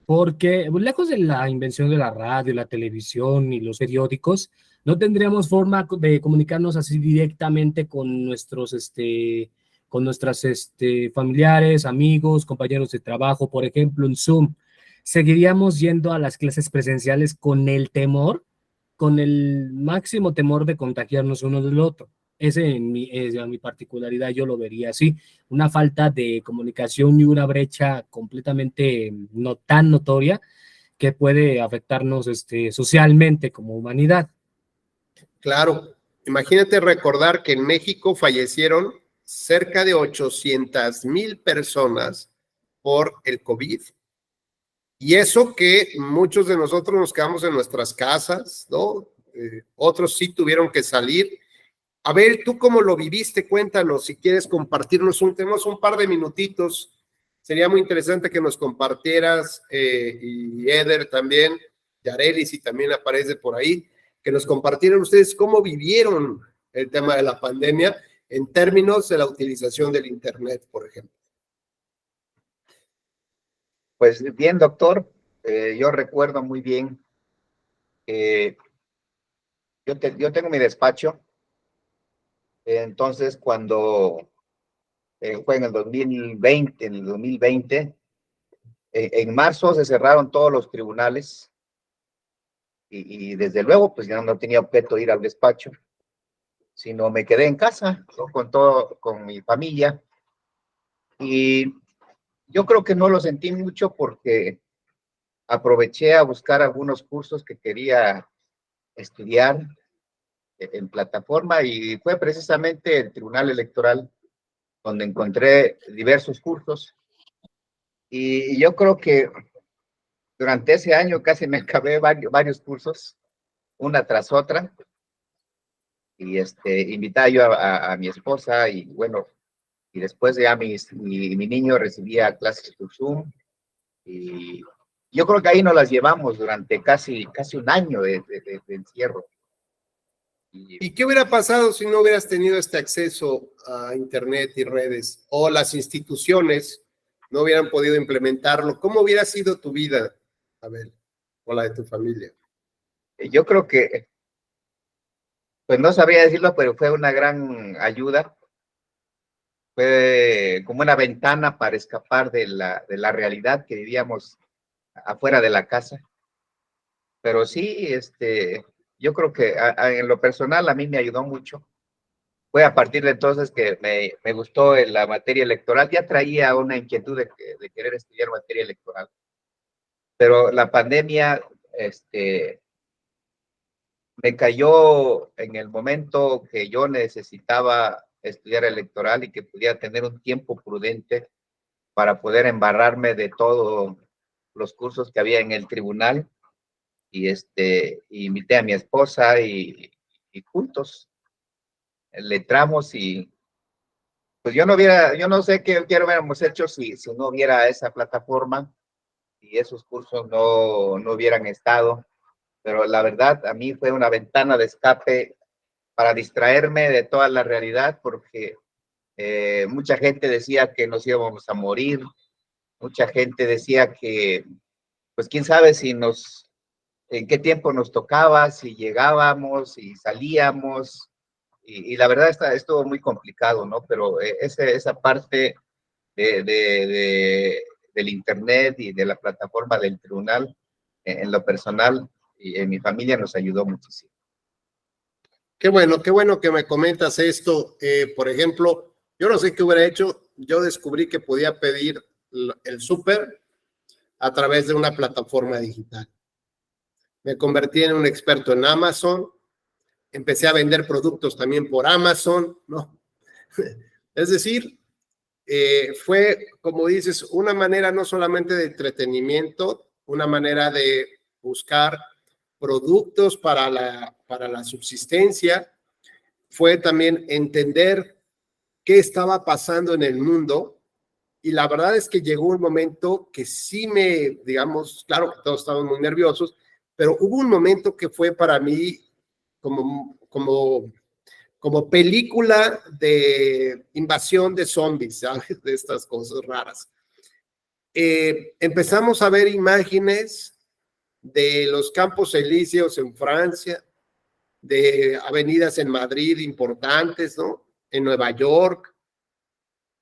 porque lejos de la invención de la radio, la televisión y los periódicos, no tendríamos forma de comunicarnos así directamente con con nuestras familiares, amigos, compañeros de trabajo, por ejemplo, en Zoom. Seguiríamos yendo a las clases presenciales con el máximo temor de contagiarnos uno del otro. Ese en mi particularidad yo lo vería así, una falta de comunicación y una brecha completamente no tan notoria que puede afectarnos socialmente como humanidad. Claro, imagínate recordar que en México fallecieron cerca de 800,000 personas por el COVID. Y eso que muchos de nosotros nos quedamos en nuestras casas, ¿no? Otros sí tuvieron que salir. A ver, ¿tú cómo lo viviste? Cuéntanos, si quieres compartirnos tenemos un par de minutitos. Sería muy interesante que nos compartieras, y Eder también, Yareli, si también aparece por ahí, que nos compartieran ustedes cómo vivieron el tema de la pandemia en términos de la utilización del Internet, por ejemplo. Pues bien, doctor, yo recuerdo muy bien que yo tengo mi despacho, entonces cuando fue en el 2020, en marzo se cerraron todos los tribunales y desde luego pues ya no tenía objeto ir al despacho, sino me quedé en casa, ¿no? Con mi familia, y yo creo que no lo sentí mucho porque aproveché a buscar algunos cursos que quería estudiar en plataforma y fue precisamente el Tribunal Electoral donde encontré diversos cursos y yo creo que durante ese año casi me acabé varios cursos, una tras otra, y invitaba yo a mi esposa y bueno, y después ya mi niño recibía clases por Zoom y yo creo que ahí nos las llevamos durante casi un año de encierro. ¿Y qué hubiera pasado si no hubieras tenido este acceso a Internet y redes o las instituciones no hubieran podido implementarlo? ¿Cómo hubiera sido tu vida, Abel, o la de tu familia? Yo creo que, pues no sabría decirlo, pero fue una gran ayuda. Fue como una ventana para escapar de la realidad que vivíamos afuera de la casa. pero sí, yo creo que en lo personal a mí me ayudó mucho. Fue a partir de entonces que me gustó la materia electoral. Ya traía una inquietud de querer estudiar materia electoral, pero la pandemia, me cayó en el momento que yo necesitaba estudiar electoral y que pudiera tener un tiempo prudente para poder embarrarme de todos los cursos que había en el tribunal. Y invité a mi esposa y juntos le entramos. Y pues yo no sé qué hubiéramos hecho si no hubiera esa plataforma y esos cursos no hubieran estado. Pero la verdad, a mí fue una ventana de escape para distraerme de toda la realidad, porque mucha gente decía que nos íbamos a morir, mucha gente decía que, pues quién sabe en qué tiempo nos tocaba, si llegábamos, si salíamos, y la verdad estuvo muy complicado, ¿no? Pero esa parte del internet y de la plataforma del tribunal, en lo personal y en mi familia nos ayudó muchísimo. Qué bueno que me comentas esto. Por ejemplo, yo no sé qué hubiera hecho. Yo descubrí que podía pedir el súper a través de una plataforma digital. Me convertí en un experto en Amazon. Empecé a vender productos también por Amazon, ¿no? Es decir, fue, como dices, una manera no solamente de entretenimiento, una manera de buscar productos para la subsistencia, fue también entender qué estaba pasando en el mundo. Y la verdad es que llegó un momento que sí digamos, claro que todos estábamos muy nerviosos, pero hubo un momento que fue para mí como película de invasión de zombies, ¿sabes? De estas cosas raras. Empezamos a ver imágenes de los Campos Elíseos en Francia, de avenidas en Madrid importantes, ¿no? En Nueva York.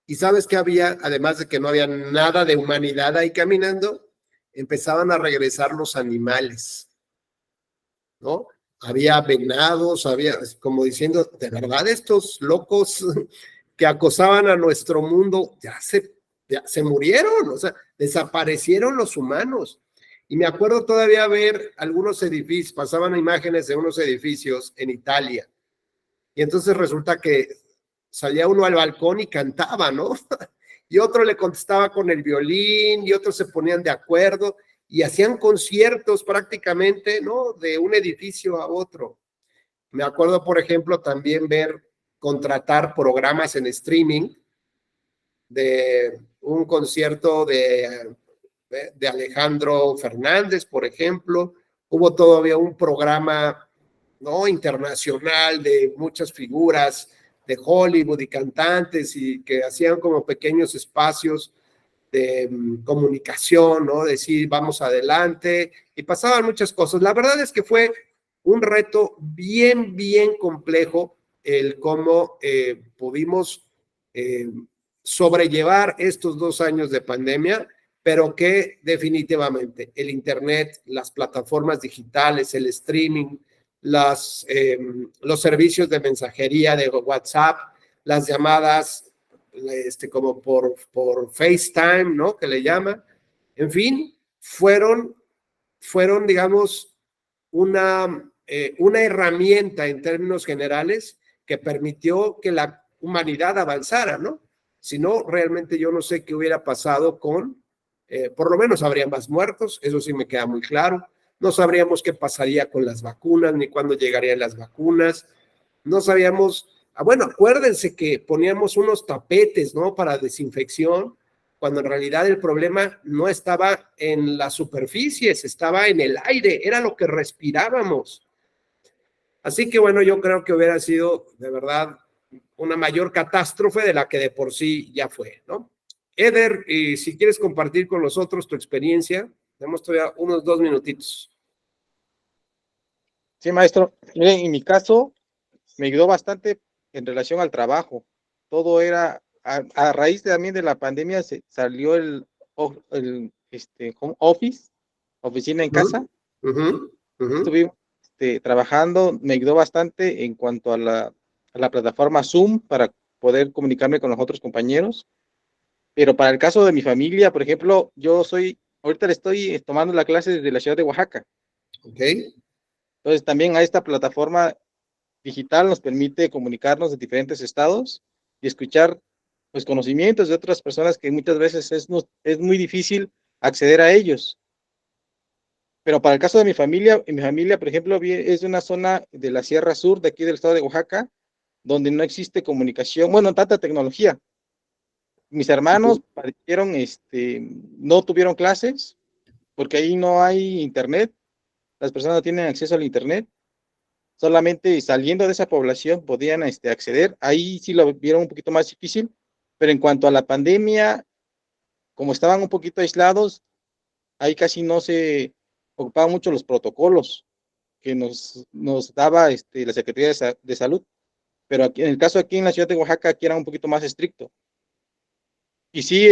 Y sabes que había, además de que no había nada de humanidad ahí caminando, empezaban a regresar los animales, ¿no? Había venados, había, como diciendo, de verdad estos locos que acosaban a nuestro mundo ya se murieron, o sea, desaparecieron los humanos. Y me acuerdo todavía ver algunos edificios, pasaban imágenes de unos edificios en Italia. Y entonces resulta que salía uno al balcón y cantaba, ¿no? Y otro le contestaba con el violín y otros se ponían de acuerdo y hacían conciertos prácticamente, ¿no? De un edificio a otro. Me acuerdo, por ejemplo, también contratar programas en streaming de un concierto de Alejandro Fernández, por ejemplo. Hubo todavía un programa, ¿no? Internacional de muchas figuras de Hollywood y cantantes y que hacían como pequeños espacios de comunicación, ¿no? Decir, vamos adelante, y pasaban muchas cosas. La verdad es que fue un reto bien complejo el cómo pudimos sobrellevar estos 2 años de pandemia, pero que definitivamente el Internet, las plataformas digitales, el streaming, los servicios de mensajería de WhatsApp, las llamadas como por FaceTime, ¿no? Que le llama. En fin, fueron digamos, una herramienta en términos generales que permitió que la humanidad avanzara, ¿no? Si no, realmente yo no sé qué hubiera pasado por lo menos habría más muertos, eso sí me queda muy claro. No sabríamos qué pasaría con las vacunas, ni cuándo llegarían las vacunas. No sabíamos. Bueno, acuérdense que poníamos unos tapetes, ¿no? Para desinfección, cuando en realidad el problema no estaba en las superficies, estaba en el aire, era lo que respirábamos. Así que bueno, yo creo que hubiera sido de verdad una mayor catástrofe de la que de por sí ya fue, ¿no? Eder, y si quieres compartir con nosotros tu experiencia, tenemos todavía unos 2 minutitos. Sí, maestro. Miren, en mi caso, me ayudó bastante en relación al trabajo. Todo era, a raíz también de la pandemia, salió el home office, oficina en casa. Ujú. Estuvimos trabajando, me ayudó bastante en cuanto a la plataforma Zoom para poder comunicarme con los otros compañeros. Pero para el caso de mi familia, por ejemplo, ahorita le estoy tomando la clase desde la ciudad de Oaxaca. Ok. Entonces también a esta plataforma digital nos permite comunicarnos de diferentes estados y escuchar pues conocimientos de otras personas que muchas veces es muy difícil acceder a ellos. Pero para el caso de mi familia, por ejemplo, es de una zona de la Sierra Sur de aquí del estado de Oaxaca, donde no existe comunicación, bueno, tanta tecnología. Mis hermanos padecieron, no tuvieron clases porque ahí no hay internet, las personas no tienen acceso al internet, solamente saliendo de esa población podían acceder, ahí sí lo vieron un poquito más difícil, pero en cuanto a la pandemia, como estaban un poquito aislados, ahí casi no se ocupaban mucho los protocolos que nos daba la Secretaría de Salud, pero aquí, en el caso aquí en la ciudad de Oaxaca, aquí era un poquito más estricto. Y sí,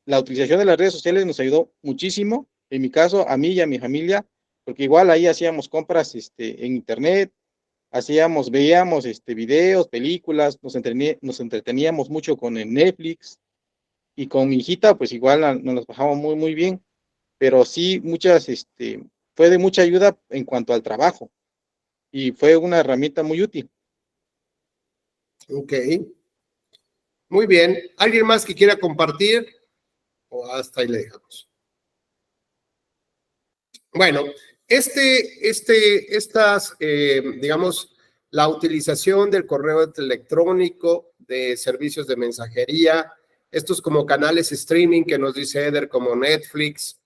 la utilización de las redes sociales nos ayudó muchísimo, en mi caso, a mí y a mi familia, porque igual ahí hacíamos compras en internet, veíamos videos, películas, nos entreteníamos mucho con el Netflix, y con mi hijita, pues igual nos las bajamos muy, muy bien, pero sí, fue de mucha ayuda en cuanto al trabajo, y fue una herramienta muy útil. Ok. Muy bien. ¿Alguien más que quiera compartir? O hasta ahí le dejamos. Bueno, digamos, la utilización del correo electrónico, de servicios de mensajería, estos como canales streaming que nos dice Eder, como Netflix,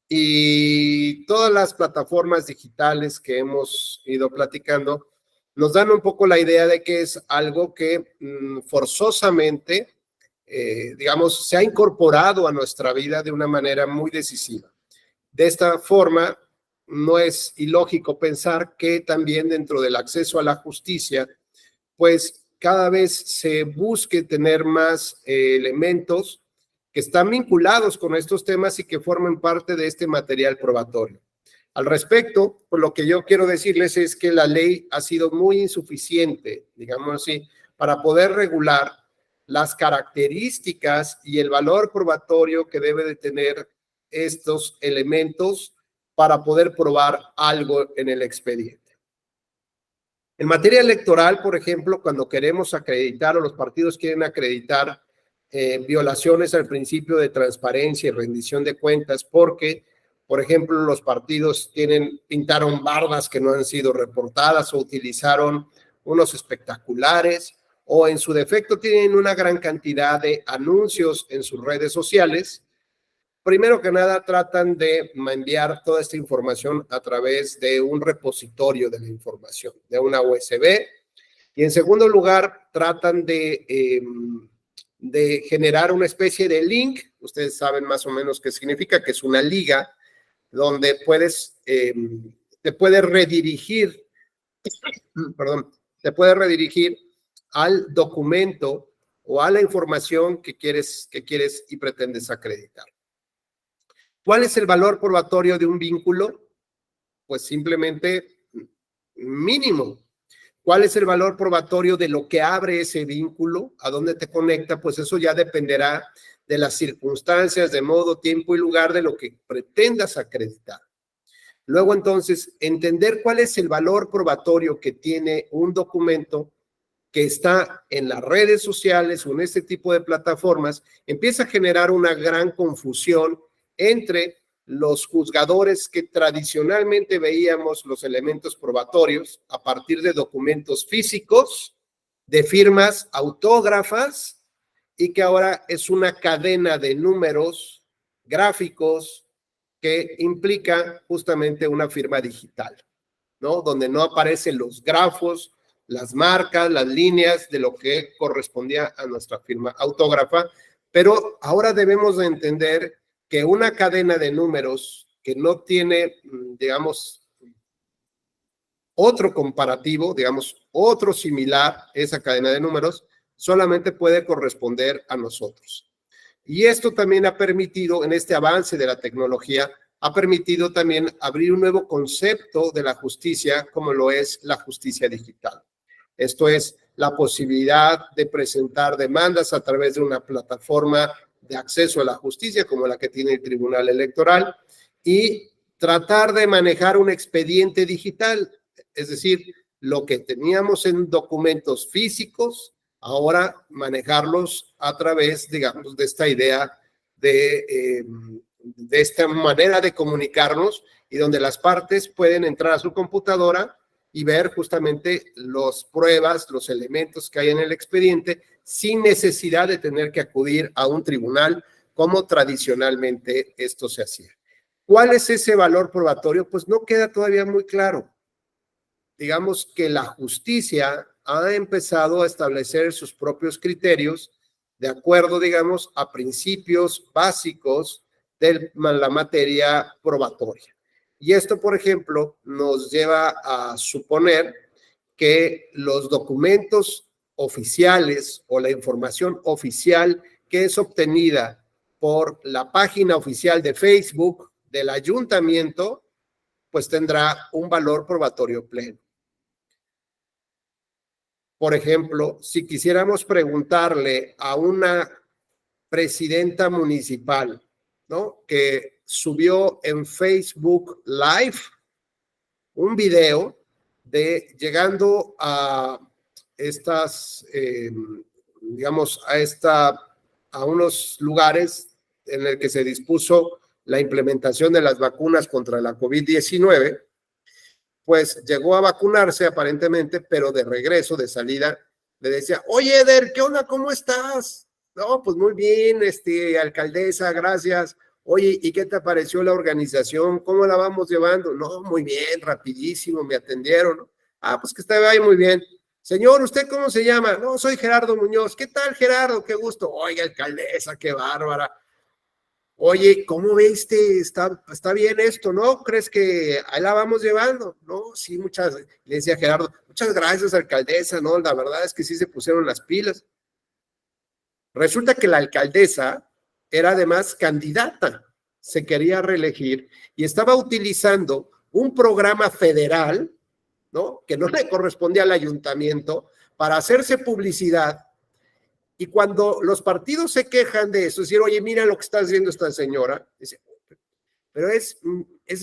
y todas las plataformas digitales que hemos ido platicando, nos dan un poco la idea de que es algo que forzosamente, digamos, se ha incorporado a nuestra vida de una manera muy decisiva. De esta forma, no es ilógico pensar que también dentro del acceso a la justicia, pues cada vez se busque tener más elementos que están vinculados con estos temas y que formen parte de este material probatorio. Al respecto, pues lo que yo quiero decirles es que la ley ha sido muy insuficiente, digamos así, para poder regular las características y el valor probatorio que debe de tener estos elementos para poder probar algo en el expediente. En materia electoral, por ejemplo, cuando queremos acreditar o los partidos quieren acreditar violaciones al principio de transparencia y rendición de cuentas, porque, por ejemplo, los partidos pintaron bardas que no han sido reportadas o utilizaron unos espectaculares, o en su defecto tienen una gran cantidad de anuncios en sus redes sociales. Primero que nada, tratan de enviar toda esta información a través de un repositorio de la información, de una USB. Y en segundo lugar, tratan de generar una especie de link. Ustedes saben más o menos qué significa, que es una liga donde te puedes redirigir, te puedes redirigir al documento o a la información que quieres y pretendes acreditar. ¿Cuál es el valor probatorio de un vínculo? Pues simplemente mínimo. ¿Cuál es el valor probatorio de lo que abre ese vínculo? ¿A dónde te conecta? Pues eso ya dependerá de las circunstancias, de modo, tiempo y lugar de lo que pretendas acreditar. Luego, entonces, entender cuál es el valor probatorio que tiene un documento que está en las redes sociales o en este tipo de plataformas, empieza a generar una gran confusión entre los juzgadores que tradicionalmente veíamos los elementos probatorios a partir de documentos físicos, de firmas autógrafas, y que ahora es una cadena de números gráficos que implica justamente una firma digital, ¿no? Donde no aparecen los grafos, las marcas, las líneas de lo que correspondía a nuestra firma autógrafa, pero ahora debemos de entender que una cadena de números que no tiene, digamos, otro comparativo, digamos, otro similar, esa cadena de números, solamente puede corresponder a nosotros. Y esto también ha permitido, en este avance de la tecnología, ha permitido también abrir un nuevo concepto de la justicia, como lo es la justicia digital. Esto es la posibilidad de presentar demandas a través de una plataforma de acceso a la justicia, como la que tiene el Tribunal Electoral, y tratar de manejar un expediente digital, es decir, lo que teníamos en documentos físicos, ahora manejarlos a través, digamos, de esta idea de esta manera de comunicarnos y donde las partes pueden entrar a su computadora y ver justamente las pruebas, los elementos que hay en el expediente sin necesidad de tener que acudir a un tribunal como tradicionalmente esto se hacía. ¿Cuál es ese valor probatorio? Pues no queda todavía muy claro. Digamos que la justicia ha empezado a establecer sus propios criterios de acuerdo, digamos, a principios básicos de la materia probatoria. Y esto, por ejemplo, nos lleva a suponer que los documentos oficiales o la información oficial que es obtenida por la página oficial de Facebook del ayuntamiento, pues tendrá un valor probatorio pleno. Por ejemplo, si quisiéramos preguntarle a una presidenta municipal, ¿no?, que subió en Facebook Live un video de llegando a estas, digamos, a unos lugares en el que se dispuso la implementación de las vacunas contra la COVID-19, pues llegó a vacunarse aparentemente, pero de regreso, de salida, le decía, oye, Eder, ¿qué onda? ¿Cómo estás? No, pues muy bien, alcaldesa, gracias. Oye, ¿y qué te pareció la organización? ¿Cómo la vamos llevando? No, muy bien, rapidísimo, me atendieron, ¿no? Ah, pues que estaba ahí muy bien. Señor, ¿usted cómo se llama? No, soy Gerardo Muñoz. ¿Qué tal, Gerardo? Qué gusto. Oiga, alcaldesa, qué bárbara. Oye, ¿cómo viste? Está bien esto, ¿no? ¿Crees que ahí la vamos llevando? No, sí, le decía Gerardo, muchas gracias, alcaldesa, ¿no? La verdad es que sí se pusieron las pilas. Resulta que la alcaldesa era además candidata, se quería reelegir y estaba utilizando un programa federal, ¿no?, que no le correspondía al ayuntamiento, para hacerse publicidad. Y cuando los partidos se quejan de eso, decir, oye, mira lo que está haciendo esta señora, dice, pero es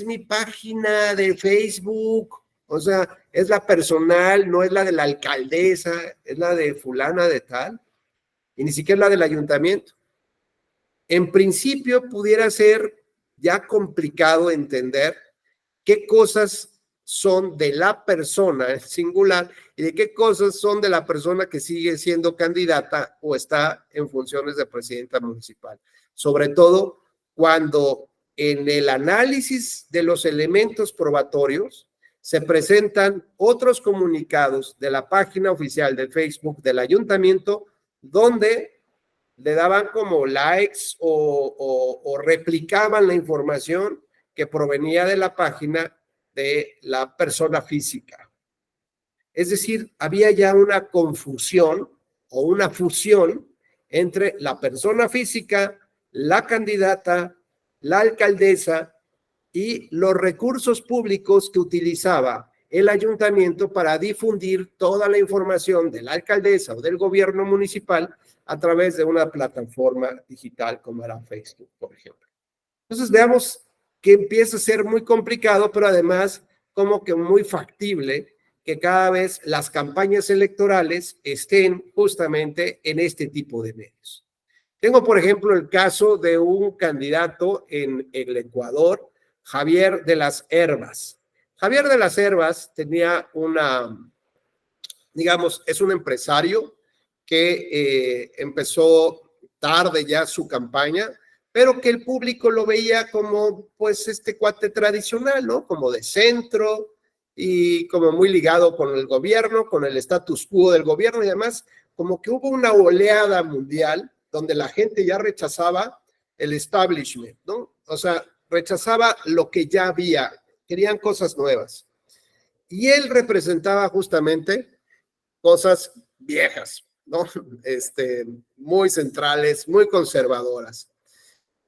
mi página de Facebook, o sea, es la personal, no es la de la alcaldesa, es la de fulana de tal, y ni siquiera la del ayuntamiento. En principio pudiera ser ya complicado entender qué cosas son de la persona en singular y de qué cosas son de la persona que sigue siendo candidata o está en funciones de presidenta municipal. Sobre todo cuando en el análisis de los elementos probatorios se presentan otros comunicados de la página oficial de Facebook del ayuntamiento donde le daban como likes o replicaban la información que provenía de la página de la persona física. Es decir, había ya una confusión o una fusión entre la persona física, la candidata, la alcaldesa y los recursos públicos que utilizaba el ayuntamiento para difundir toda la información de la alcaldesa o del gobierno municipal a través de una plataforma digital como era Facebook, por ejemplo. Entonces veamos que empieza a ser muy complicado, pero además como que muy factible que cada vez las campañas electorales estén justamente en este tipo de medios. Tengo, por ejemplo, el caso de un candidato en el Ecuador, Javier de las Herbas. Javier de las Herbas tenía digamos, es un empresario que empezó tarde ya su campaña, pero que el público lo veía como, pues, este cuate tradicional, ¿no? Como de centro y como muy ligado con el gobierno, con el status quo del gobierno y además como que hubo una oleada mundial donde la gente ya rechazaba el establishment, ¿no? O sea, rechazaba lo que ya había, querían cosas nuevas. Y él representaba justamente cosas viejas, ¿no? Muy centrales, muy conservadoras.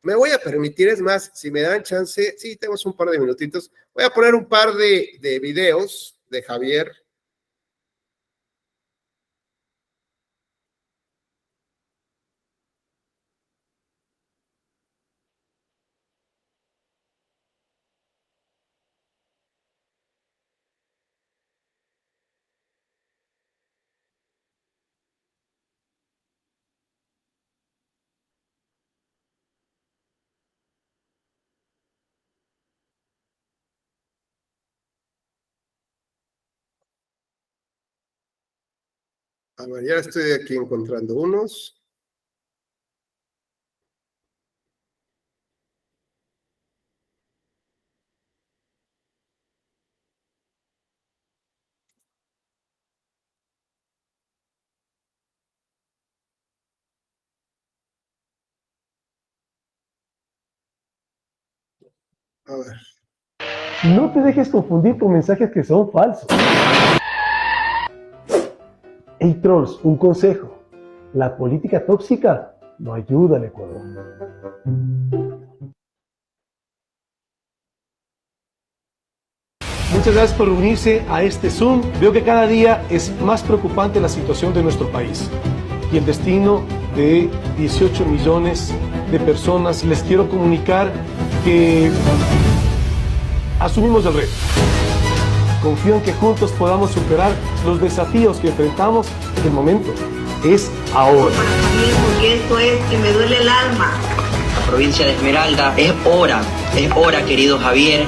Me voy a permitir, es más, si me dan chance, sí, tenemos un par de minutitos, voy a poner un par de videos de Javier. A ver, ya estoy aquí encontrando unos. A ver. No te dejes confundir por mensajes que son falsos. Hey trolls, un consejo. La política tóxica no ayuda al Ecuador. Muchas gracias por unirse a este Zoom. Veo que cada día es más preocupante la situación de nuestro país y el destino de 18 millones de personas. Les quiero comunicar que asumimos el reto. Confío en que juntos podamos superar los desafíos que enfrentamos. El momento es ahora. Porque esto es que me duele el alma. La provincia de Esmeralda, es hora, querido Javier,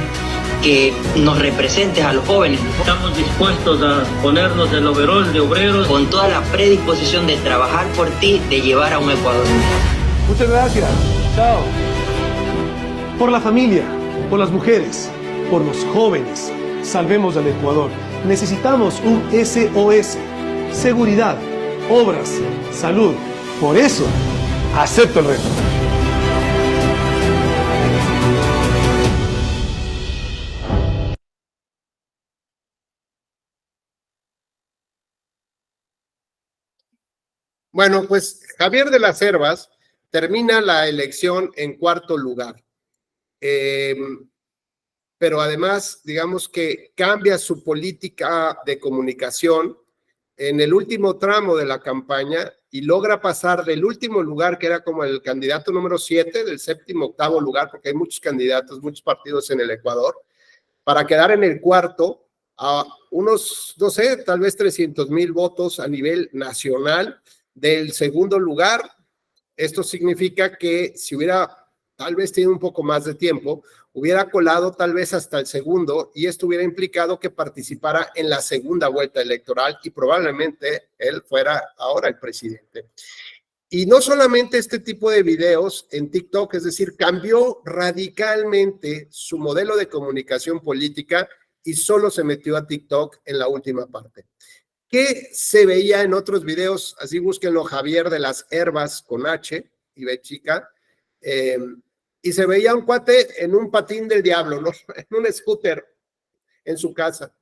que nos representes a los jóvenes. Estamos dispuestos a ponernos el overol de obreros con toda la predisposición de trabajar por ti, de llevar a un Ecuador. Muchas gracias. Chao. Por la familia, por las mujeres, por los jóvenes, salvemos al Ecuador. Necesitamos un SOS. Seguridad, obras, salud. Por eso, acepto el reto. Bueno, pues Javier de las Hervas termina la elección en cuarto lugar. Pero además, digamos que cambia su política de comunicación en el último tramo de la campaña y logra pasar del último lugar, que era como el candidato número 7, del séptimo, octavo lugar, porque hay muchos candidatos, muchos partidos en el Ecuador, para quedar en el cuarto a unos, no sé, tal vez 300,000 votos a nivel nacional del segundo lugar. Esto significa que si hubiera tal vez tenido un poco más de tiempo, hubiera colado tal vez hasta el segundo y esto hubiera implicado que participara en la segunda vuelta electoral y probablemente él fuera ahora el presidente. Y no solamente este tipo de videos en TikTok, es decir, cambió radicalmente su modelo de comunicación política y solo se metió a TikTok en la última parte. ¿Qué se veía en otros videos? Así búsquenlo, Javier de las Hervas con H y B chica. Y se veía un cuate en un patín del diablo, ¿no? En un scooter en su casa,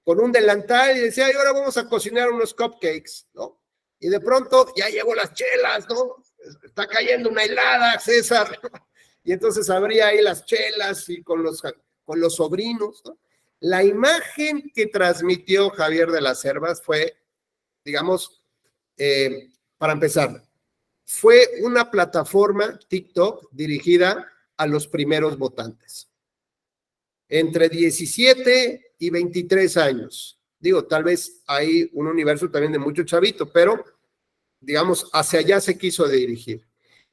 con un delantal y decía, y ahora vamos a cocinar unos cupcakes, ¿no? Y de pronto ya llegó las chelas, ¿no? Está cayendo una helada, César. Y entonces abría ahí las chelas y con los sobrinos, ¿no? La imagen que transmitió Javier de las Hervas fue, digamos, para empezar, fue una plataforma TikTok dirigida a los primeros votantes, entre 17 y 23 años. Digo, tal vez hay un universo también de mucho chavito, pero digamos, hacia allá se quiso dirigir.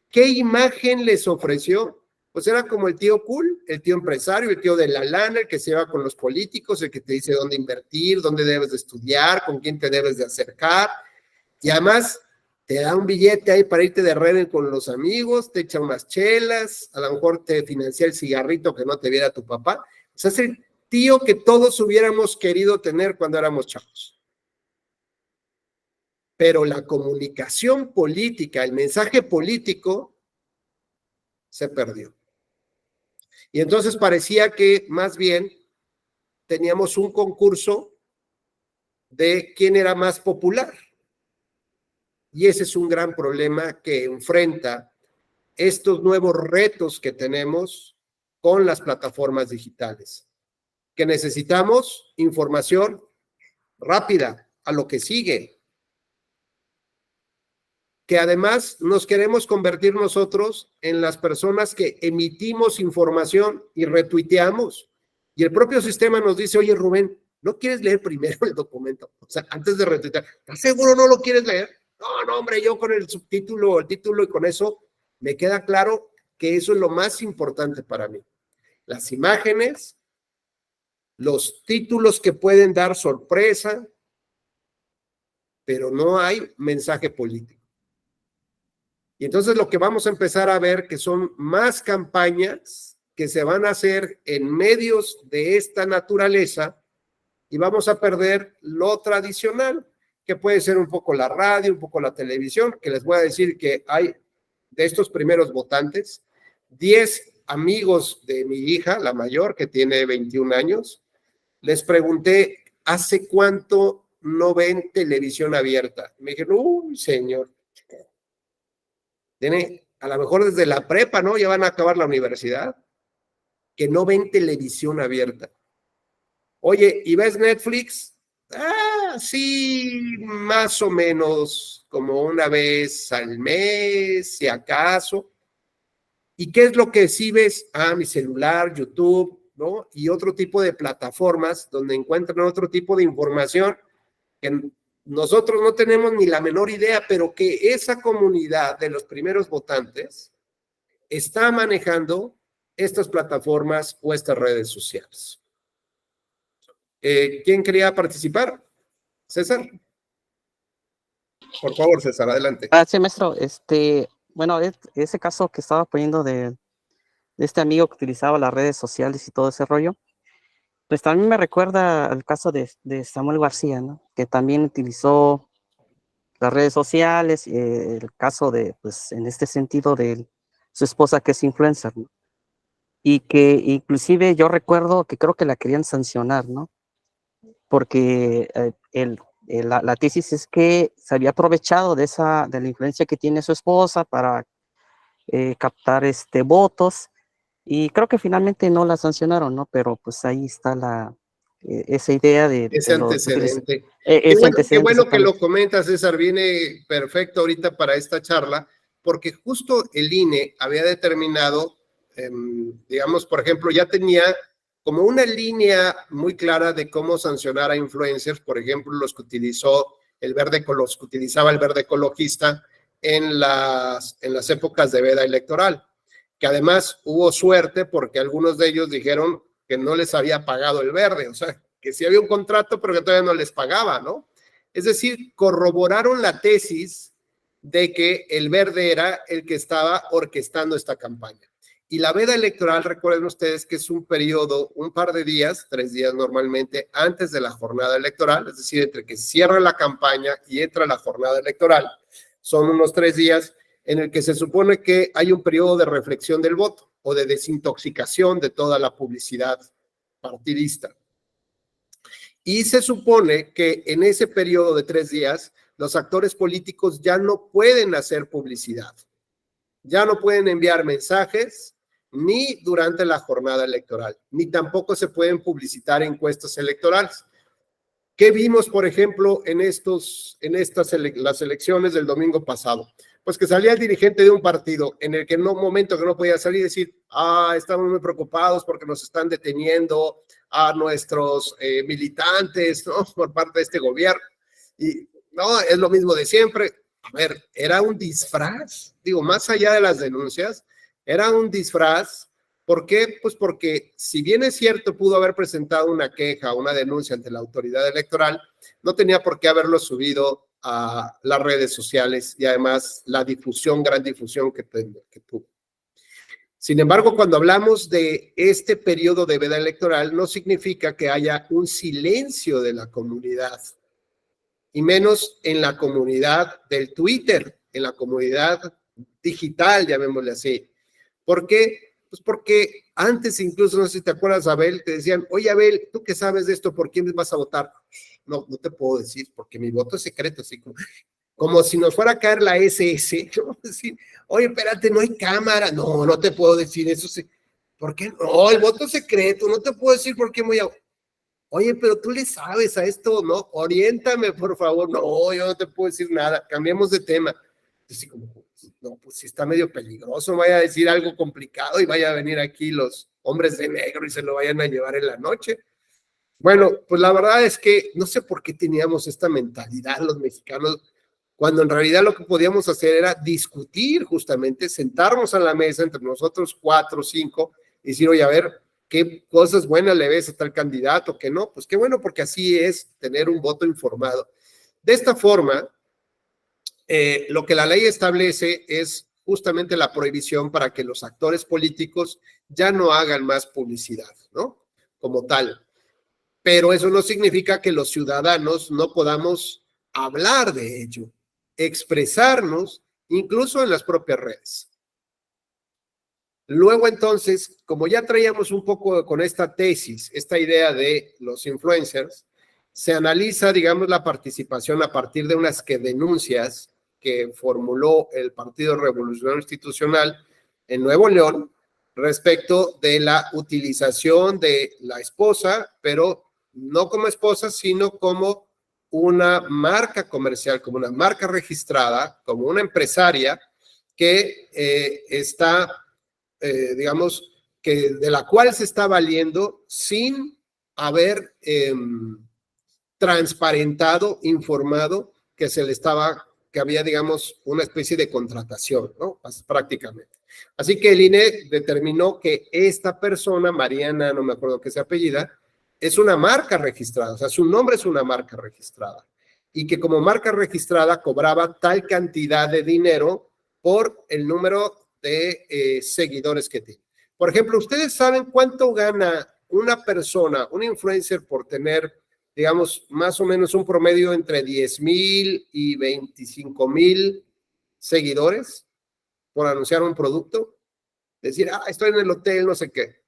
¿Qué imagen les ofreció? Pues era como el tío cool, el tío empresario, el tío de la lana, el que se va con los políticos, el que te dice dónde invertir, dónde debes de estudiar, con quién te debes de acercar, y además te da un billete ahí para irte de red con los amigos, te echa unas chelas, a lo mejor te financia el cigarrito que no te viera tu papá. O sea, es el tío que todos hubiéramos querido tener cuando éramos chavos. Pero la comunicación política, el mensaje político, se perdió. Y entonces parecía que más bien teníamos un concurso de quién era más popular. Y ese es un gran problema que enfrenta estos nuevos retos que tenemos con las plataformas digitales, que necesitamos información rápida a lo que sigue, que además nos queremos convertir nosotros en las personas que emitimos información y retuiteamos, y el propio sistema nos dice, oye Rubén, ¿no quieres leer primero el documento? O sea, antes de retuitear, ¿estás seguro no lo quieres leer? No, hombre, yo con el subtítulo, el título y con eso me queda claro que eso es lo más importante para mí. Las imágenes, los títulos que pueden dar sorpresa, pero no hay mensaje político. Y entonces lo que vamos a empezar a ver que son más campañas que se van a hacer en medios de esta naturaleza y vamos a perder lo tradicional, que puede ser un poco la radio, un poco la televisión, que les voy a decir que hay de estos primeros votantes, 10 amigos de mi hija, la mayor, que tiene 21 años, les pregunté, ¿hace cuánto no ven televisión abierta? Me dijeron, uy, señor, tiene, a lo mejor desde la prepa, ¿no? Ya van a acabar la universidad, que no ven televisión abierta. Oye, ¿y ves Netflix? Ah, sí, más o menos, como una vez al mes, si acaso. ¿Y qué es lo que sí ves? Ah, mi celular, YouTube, ¿no? Y otro tipo de plataformas donde encuentran otro tipo de información que nosotros no tenemos ni la menor idea, pero que esa comunidad de los primeros votantes está manejando estas plataformas o estas redes sociales. ¿Quién quería participar? César. Por favor, César, adelante. Sí, maestro, bueno, ese caso que estaba poniendo de este amigo que utilizaba las redes sociales y todo ese rollo, pues también me recuerda al caso de Samuel García, ¿no? Que también utilizó las redes sociales, el caso de, pues, en este sentido de su esposa que es influencer, ¿no? Y que inclusive yo recuerdo que creo que la querían sancionar, ¿no? Porque la tesis es que se había aprovechado de la influencia que tiene su esposa para captar votos, y creo que finalmente no la sancionaron, ¿no? Pero pues ahí está esa idea de ese antecedente. Qué bueno que lo comentas, César, viene perfecto ahorita para esta charla, porque justo el INE había determinado, digamos, por ejemplo, ya tenía como una línea muy clara de cómo sancionar a influencers, por ejemplo, los que utilizaba el verde ecologista en las épocas de veda electoral, que además hubo suerte porque algunos de ellos dijeron que no les había pagado el verde, o sea, que sí había un contrato, pero que todavía no les pagaba, ¿no? Es decir, corroboraron la tesis de que el verde era el que estaba orquestando esta campaña. Y la veda electoral, recuerden ustedes que es un periodo, un par de días, 3 días normalmente, antes de la jornada electoral, es decir, entre que cierra la campaña y entra la jornada electoral, son unos 3 días en el que se supone que hay un periodo de reflexión del voto o de desintoxicación de toda la publicidad partidista. Y se supone que en ese periodo de 3 días, los actores políticos ya no pueden hacer publicidad, ya no pueden enviar mensajes, ni durante la jornada electoral, ni tampoco se pueden publicitar encuestas electorales. ¿Qué vimos, por ejemplo, en las elecciones del domingo pasado? Pues que salía el dirigente de un partido en el que en un momento que no podía salir y decir, estamos muy preocupados porque nos están deteniendo a nuestros militantes, ¿no? Por parte de este gobierno. Y no, es lo mismo de siempre. A ver, era un disfraz, digo, más allá de las denuncias, era un disfraz. ¿Por qué? Pues porque si bien es cierto pudo haber presentado una queja, una denuncia ante la autoridad electoral, no tenía por qué haberlo subido a las redes sociales y además la gran difusión que tuvo. Sin embargo, cuando hablamos de este periodo de veda electoral, no significa que haya un silencio de la comunidad, y menos en la comunidad del Twitter, en la comunidad digital, llamémosle así. ¿Por qué? Pues porque antes incluso, no sé si te acuerdas, Abel, te decían, oye, Abel, ¿tú qué sabes de esto? ¿Por quién vas a votar? No te puedo decir, porque mi voto es secreto, así como, como si nos fuera a caer la SS, ¿no? Decir, oye, espérate, no hay cámara, no, no te puedo decir eso, sí. ¿Por qué? No, el voto secreto, no te puedo decir por qué voy a... Oye, pero tú le sabes a esto, ¿no? Oriéntame, por favor. No, yo no te puedo decir nada, cambiemos de tema. Así como, no, pues sí está medio peligroso, vaya a decir algo complicado y vaya a venir aquí los hombres de negro y se lo vayan a llevar en la noche. Bueno, pues la verdad es que no sé por qué teníamos esta mentalidad los mexicanos, cuando en realidad lo que podíamos hacer era discutir justamente, sentarnos a la mesa entre nosotros 4 o 5 y decir, oye, a ver, ¿qué cosas buenas le ves a tal candidato? Que no, pues qué bueno, porque así es tener un voto informado. De esta forma, lo que la ley establece es justamente la prohibición para que los actores políticos ya no hagan más publicidad, ¿no? Como tal. Pero eso no significa que los ciudadanos no podamos hablar de ello, expresarnos, incluso en las propias redes. Luego entonces, como ya traíamos un poco con esta tesis, esta idea de los influencers, se analiza, digamos, la participación a partir de unas denuncias que formuló el Partido Revolucionario Institucional en Nuevo León respecto de la utilización de la esposa, pero no como esposa, sino como una marca comercial, como una marca registrada, como una empresaria que está... digamos, que de la cual se está valiendo sin haber transparentado, informado que se le estaba, que había, digamos, una especie de contratación, ¿no? Prácticamente. Así que el INE determinó que esta persona, Mariana, no me acuerdo qué se apellida, es una marca registrada, o sea, su nombre es una marca registrada, y que como marca registrada cobraba tal cantidad de dinero por el número de seguidores que tiene. Por ejemplo, ¿ustedes saben cuánto gana una persona, un influencer, por tener, digamos, más o menos un promedio entre 10,000 y 25,000 seguidores por anunciar un producto? Decir, estoy en el hotel, no sé qué.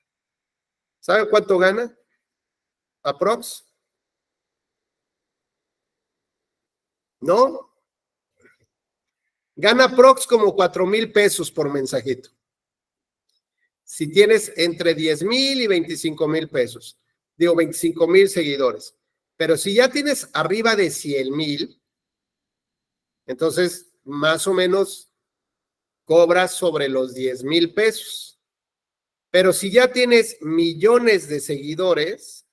¿Saben cuánto gana? ¿Aprox? ¿No? Gana aprox como 4,000 pesos por mensajito. Si tienes entre 10,000 y 25,000 pesos, digo 25,000 seguidores. Pero si ya tienes arriba de 100,000, entonces más o menos cobras sobre los 10,000 pesos. Pero si ya tienes millones de seguidores,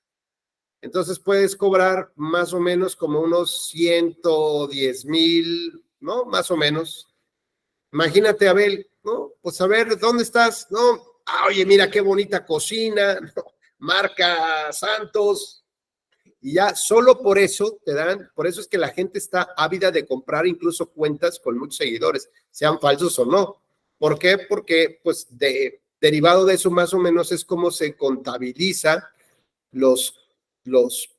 entonces puedes cobrar más o menos como unos 110,000, ¿no? Más o menos. Imagínate, Abel, ¿no? Pues a ver, ¿dónde estás? No, oye, mira qué bonita cocina, ¿no? Marca Santos. Y ya solo por eso te dan, por eso es que la gente está ávida de comprar incluso cuentas con muchos seguidores, sean falsos o no. ¿Por qué? Porque, pues, derivado de eso más o menos es como se contabiliza los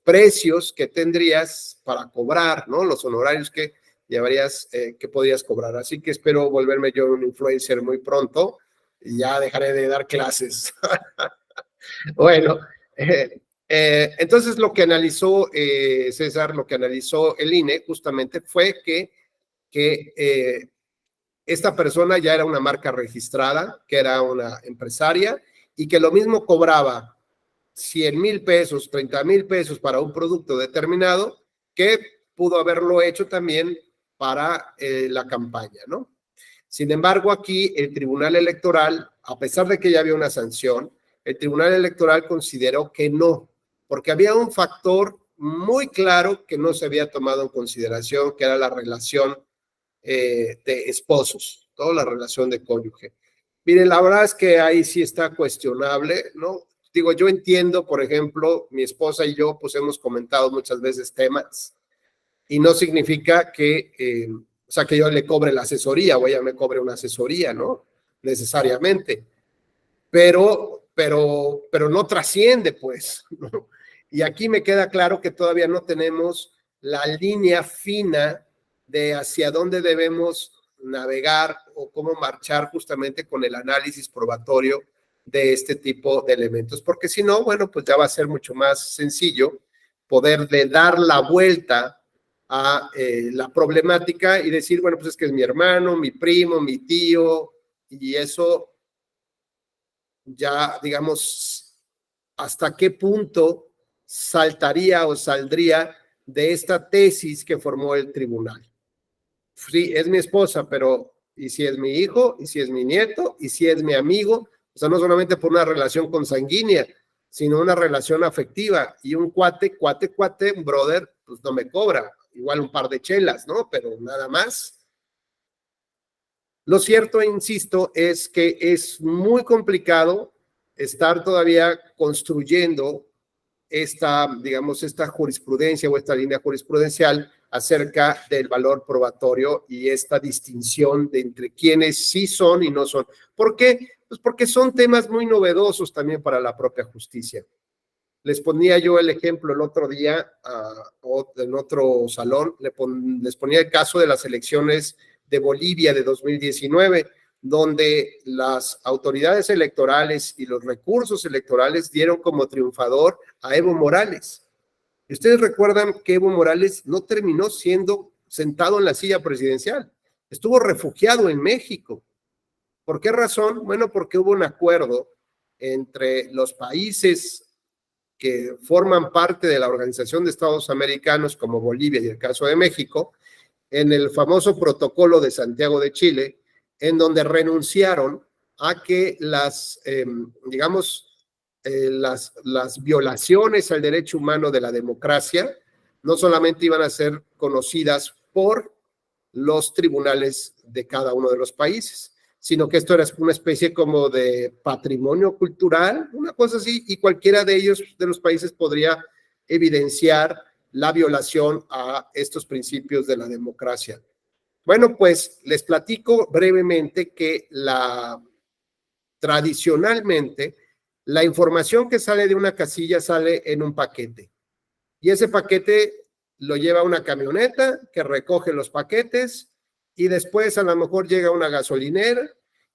precios que tendrías para cobrar, ¿no? Los honorarios que llevarías, que podrías cobrar. Así que espero volverme yo un influencer muy pronto y ya dejaré de dar clases. Bueno, entonces lo que analizó César, lo que analizó el INE justamente fue que esta persona ya era una marca registrada, que era una empresaria y que lo mismo cobraba 100,000 pesos, 30,000 pesos para un producto determinado, que pudo haberlo hecho también para la campaña, ¿no? Sin embargo, aquí el Tribunal Electoral, a pesar de que ya había una sanción, el Tribunal Electoral consideró que no, porque había un factor muy claro que no se había tomado en consideración, que era la relación de esposos, toda la relación de cónyuge. Miren, la verdad es que ahí sí está cuestionable, ¿no? Digo, yo entiendo, por ejemplo, mi esposa y yo pues hemos comentado muchas veces temas y no significa que, o sea, que yo le cobre la asesoría o ella me cobre una asesoría, ¿no? Necesariamente. Pero no trasciende, pues, ¿no? Y aquí me queda claro que todavía no tenemos la línea fina de hacia dónde debemos navegar o cómo marchar justamente con el análisis probatorio de este tipo de elementos, porque si no, bueno, pues ya va a ser mucho más sencillo poder dar la vuelta a la problemática y decir, bueno, pues es que es mi hermano, mi primo, mi tío, y eso ya, digamos, hasta qué punto saltaría o saldría de esta tesis que formó el tribunal. Sí, es mi esposa, pero ¿y si es mi hijo? ¿Y si es mi nieto? ¿Y si es mi amigo? O sea, no solamente por una relación consanguínea, sino una relación afectiva. Y un cuate, un brother, pues no me cobra. Igual un par de chelas, ¿no? Pero nada más. Lo cierto, insisto, es que es muy complicado estar todavía construyendo esta, digamos, esta jurisprudencia o esta línea jurisprudencial acerca del valor probatorio y esta distinción de entre quienes sí son y no son. ¿Por qué? Pues porque son temas muy novedosos también para la propia justicia. Les ponía yo el ejemplo el otro día en otro salón, les ponía el caso de las elecciones de Bolivia de 2019, donde las autoridades electorales y los recursos electorales dieron como triunfador a Evo Morales. Y ustedes recuerdan que Evo Morales no terminó siendo sentado en la silla presidencial, estuvo refugiado en México. ¿Por qué razón? Bueno, porque hubo un acuerdo entre los países que forman parte de la Organización de Estados Americanos, como Bolivia y el caso de México, en el famoso protocolo de Santiago de Chile, en donde renunciaron a que las violaciones al derecho humano de la democracia no solamente iban a ser conocidas por los tribunales de cada uno de los países, sino que esto era una especie como de patrimonio cultural, una cosa así, y cualquiera de ellos, de los países, podría evidenciar la violación a estos principios de la democracia. Bueno, pues les platico brevemente que tradicionalmente la información que sale de una casilla sale en un paquete, y ese paquete lo lleva una camioneta que recoge los paquetes, y después a lo mejor llega una gasolinera,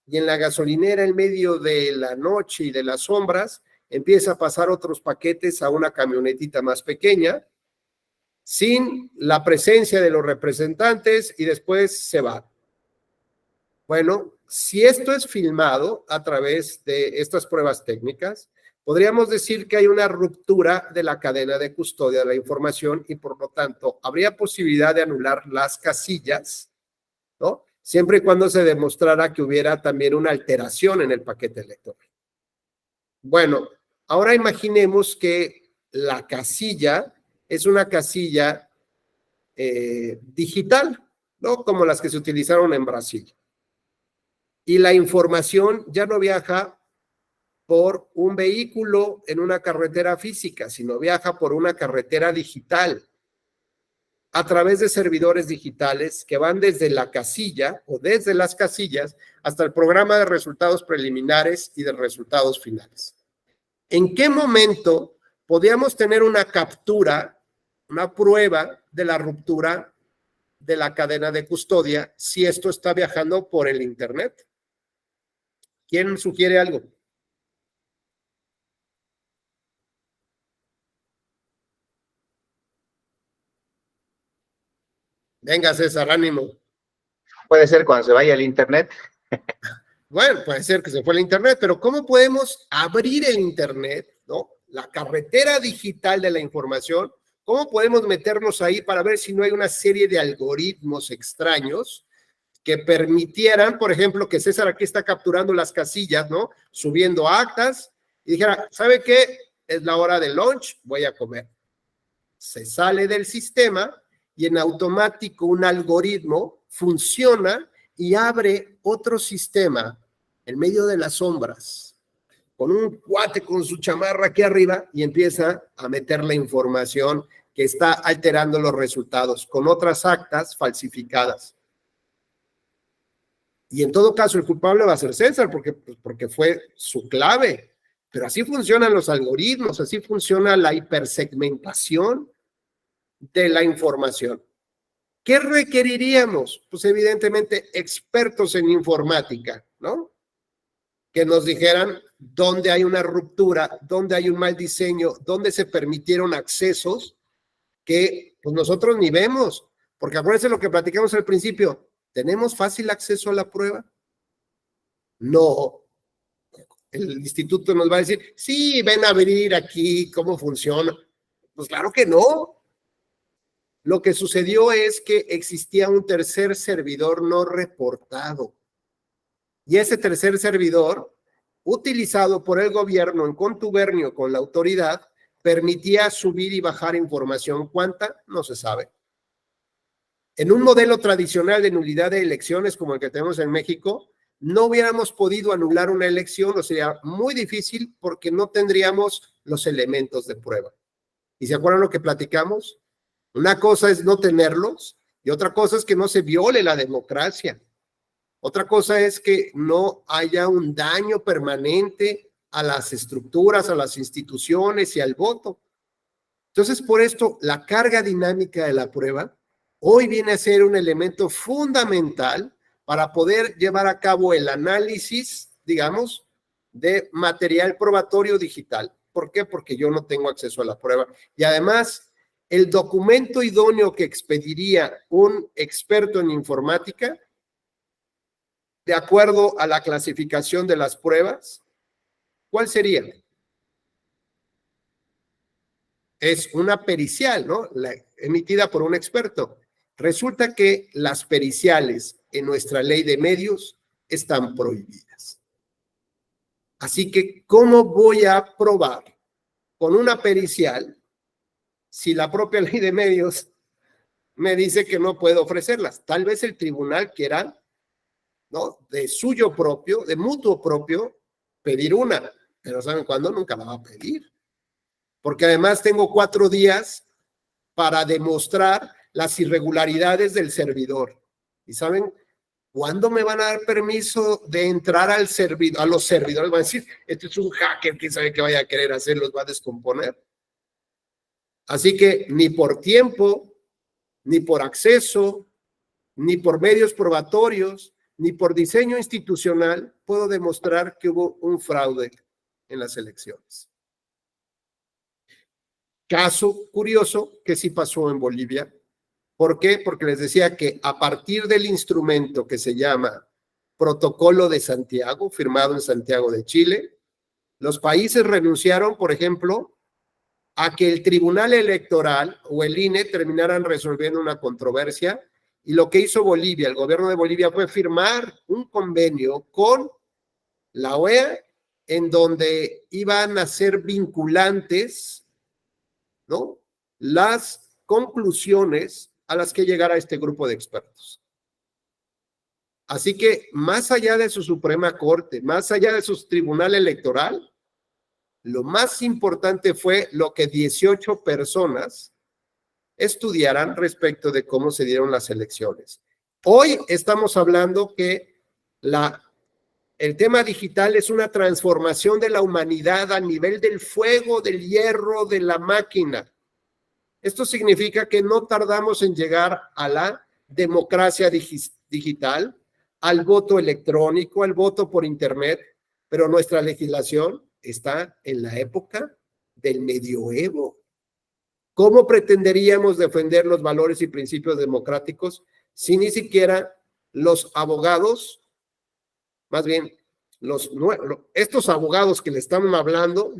y en la gasolinera, en medio de la noche y de las sombras, empieza a pasar otros paquetes a una camionetita más pequeña, sin la presencia de los representantes, y después se va. Bueno, si esto es filmado a través de estas pruebas técnicas, podríamos decir que hay una ruptura de la cadena de custodia de la información y por lo tanto habría posibilidad de anular las casillas, ¿no? Siempre y cuando se demostrara que hubiera también una alteración en el paquete electoral. Bueno, ahora imaginemos que la casilla es una casilla digital, ¿no? Como las que se utilizaron en Brasil. Y la información ya no viaja por un vehículo en una carretera física, sino viaja por una carretera digital a través de servidores digitales que van desde la casilla o desde las casillas hasta el programa de resultados preliminares y de resultados finales. ¿En qué momento podríamos tener una captura, una prueba de la ruptura de la cadena de custodia si esto está viajando por el Internet? ¿Quién sugiere algo? Venga, César, ánimo. Puede ser cuando se vaya al Internet. Bueno, puede ser que se fue el Internet, pero ¿cómo podemos abrir el Internet, ¿no? La carretera digital de la información, ¿cómo podemos meternos ahí para ver si no hay una serie de algoritmos extraños que permitieran, por ejemplo, que César aquí está capturando las casillas, ¿no? Subiendo actas y dijera, ¿sabe qué? Es la hora del lunch, voy a comer. Se sale del sistema y en automático un algoritmo funciona y abre otro sistema en medio de las sombras, con un cuate con su chamarra aquí arriba y empieza a meter la información que está alterando los resultados con otras actas falsificadas. Y en todo caso el culpable va a ser César porque fue su clave. Pero así funcionan los algoritmos, así funciona la hipersegmentación de la información. ¿Qué requeriríamos? Pues evidentemente expertos en informática, ¿no? Que nos dijeran dónde hay una ruptura, dónde hay un mal diseño, dónde se permitieron accesos que pues nosotros ni vemos. Porque acuérdense lo que platicamos al principio, ¿tenemos fácil acceso a la prueba? No. El instituto nos va a decir, sí, ven a abrir aquí cómo funciona. Pues claro que no. Lo que sucedió es que existía un tercer servidor no reportado. Y ese tercer servidor, utilizado por el gobierno en contubernio con la autoridad, permitía subir y bajar información. ¿Cuánta? No se sabe. En un modelo tradicional de nulidad de elecciones como el que tenemos en México, no hubiéramos podido anular una elección, o sería muy difícil porque no tendríamos los elementos de prueba. ¿Y se acuerdan lo que platicamos? Una cosa es no tenerlos y otra cosa es que no se viole la democracia. Otra cosa es que no haya un daño permanente a las estructuras, a las instituciones y al voto. Entonces, por esto, la carga dinámica de la prueba hoy viene a ser un elemento fundamental para poder llevar a cabo el análisis, digamos, de material probatorio digital. ¿Por qué? Porque yo no tengo acceso a la prueba. Y además, el documento idóneo que expediría un experto en informática, de acuerdo a la clasificación de las pruebas, ¿cuál sería? Es una pericial, ¿no? Emitida por un experto. Resulta que las periciales en nuestra ley de medios están prohibidas. Así que, ¿cómo voy a probar con una pericial si la propia ley de medios me dice que no puedo ofrecerlas? Tal vez el tribunal quiera, ¿no?, de suyo propio, de mutuo propio, pedir una, pero ¿saben cuándo? Nunca la va a pedir. Porque además tengo 4 días para demostrar las irregularidades del servidor. ¿Y saben cuándo me van a dar permiso de entrar al servidor? A los servidores van a decir, este es un hacker, quién sabe qué vaya a querer hacer, los va a descomponer. Así que ni por tiempo, ni por acceso, ni por medios probatorios, ni por diseño institucional puedo demostrar que hubo un fraude en las elecciones. Caso curioso que sí pasó en Bolivia. ¿Por qué? Porque les decía que a partir del instrumento que se llama Protocolo de Santiago, firmado en Santiago de Chile, los países renunciaron, por ejemplo, a que el Tribunal Electoral o el INE terminaran resolviendo una controversia, y lo que hizo Bolivia, el gobierno de Bolivia, fue firmar un convenio con la OEA en donde iban a ser vinculantes, ¿no?, las conclusiones a las que llegara este grupo de expertos. Así que, más allá de su Suprema Corte, más allá de su Tribunal Electoral, lo más importante fue lo que 18 personas estudiaran respecto de cómo se dieron las elecciones. Hoy estamos hablando que el tema digital es una transformación de la humanidad a nivel del fuego, del hierro, de la máquina. Esto significa que no tardamos en llegar a la democracia digital, al voto electrónico, al voto por internet, pero nuestra legislación está en la época del medioevo. ¿Cómo pretenderíamos defender los valores y principios democráticos si ni siquiera los abogados, más bien estos abogados que le estamos hablando,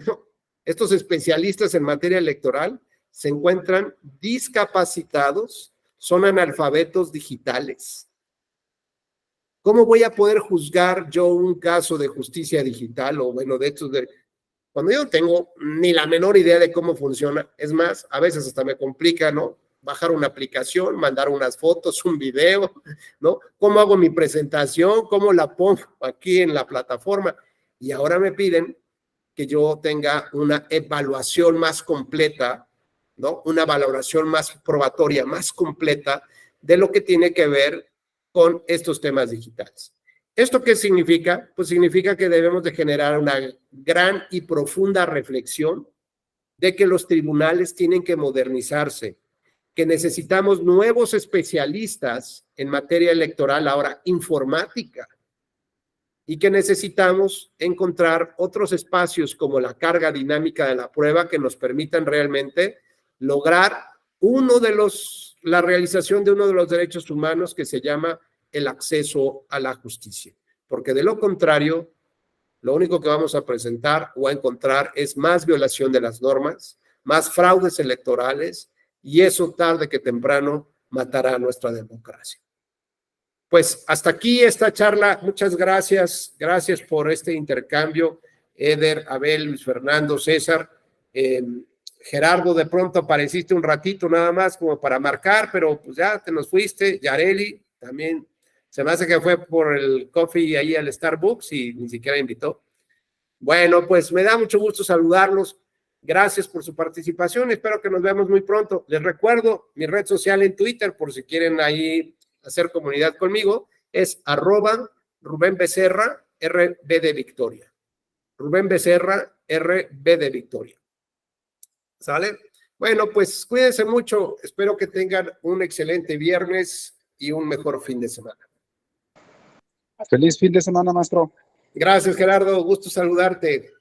estos especialistas en materia electoral, se encuentran discapacitados, son analfabetos digitales? ¿Cómo voy a poder juzgar yo un caso de justicia digital o, bueno, de estos cuando yo no tengo ni la menor idea de cómo funciona? Es más, a veces hasta me complica, ¿no?, bajar una aplicación, mandar unas fotos, un video, ¿no? ¿Cómo hago mi presentación? ¿Cómo la pongo aquí en la plataforma? Y ahora me piden que yo tenga una evaluación más completa, ¿no?, una valoración más probatoria, más completa de lo que tiene que ver con estos temas digitales. ¿Esto qué significa? Pues significa que debemos de generar una gran y profunda reflexión de que los tribunales tienen que modernizarse, que necesitamos nuevos especialistas en materia electoral, ahora informática, y que necesitamos encontrar otros espacios como la carga dinámica de la prueba que nos permitan realmente lograr la realización de uno de los derechos humanos que se llama el acceso a la justicia. Porque de lo contrario, lo único que vamos a presentar o a encontrar es más violación de las normas, más fraudes electorales, y eso tarde que temprano matará a nuestra democracia. Pues hasta aquí esta charla. Muchas gracias. Gracias por este intercambio. Eder, Abel, Luis Fernando, César. Gerardo, de pronto apareciste un ratito nada más como para marcar, pero pues ya te nos fuiste. Yareli también se me hace que fue por el coffee ahí al Starbucks y ni siquiera invitó. Bueno, pues me da mucho gusto saludarlos. Gracias por su participación. Espero que nos veamos muy pronto. Les recuerdo mi red social en Twitter, por si quieren ahí hacer comunidad conmigo, es @Rubén Becerra, RB de Victoria. Rubén Becerra, RB de Victoria. ¿Sale? Bueno, pues cuídense mucho. Espero que tengan un excelente viernes y un mejor fin de semana. Feliz fin de semana, maestro. Gracias, Gerardo. Gusto saludarte.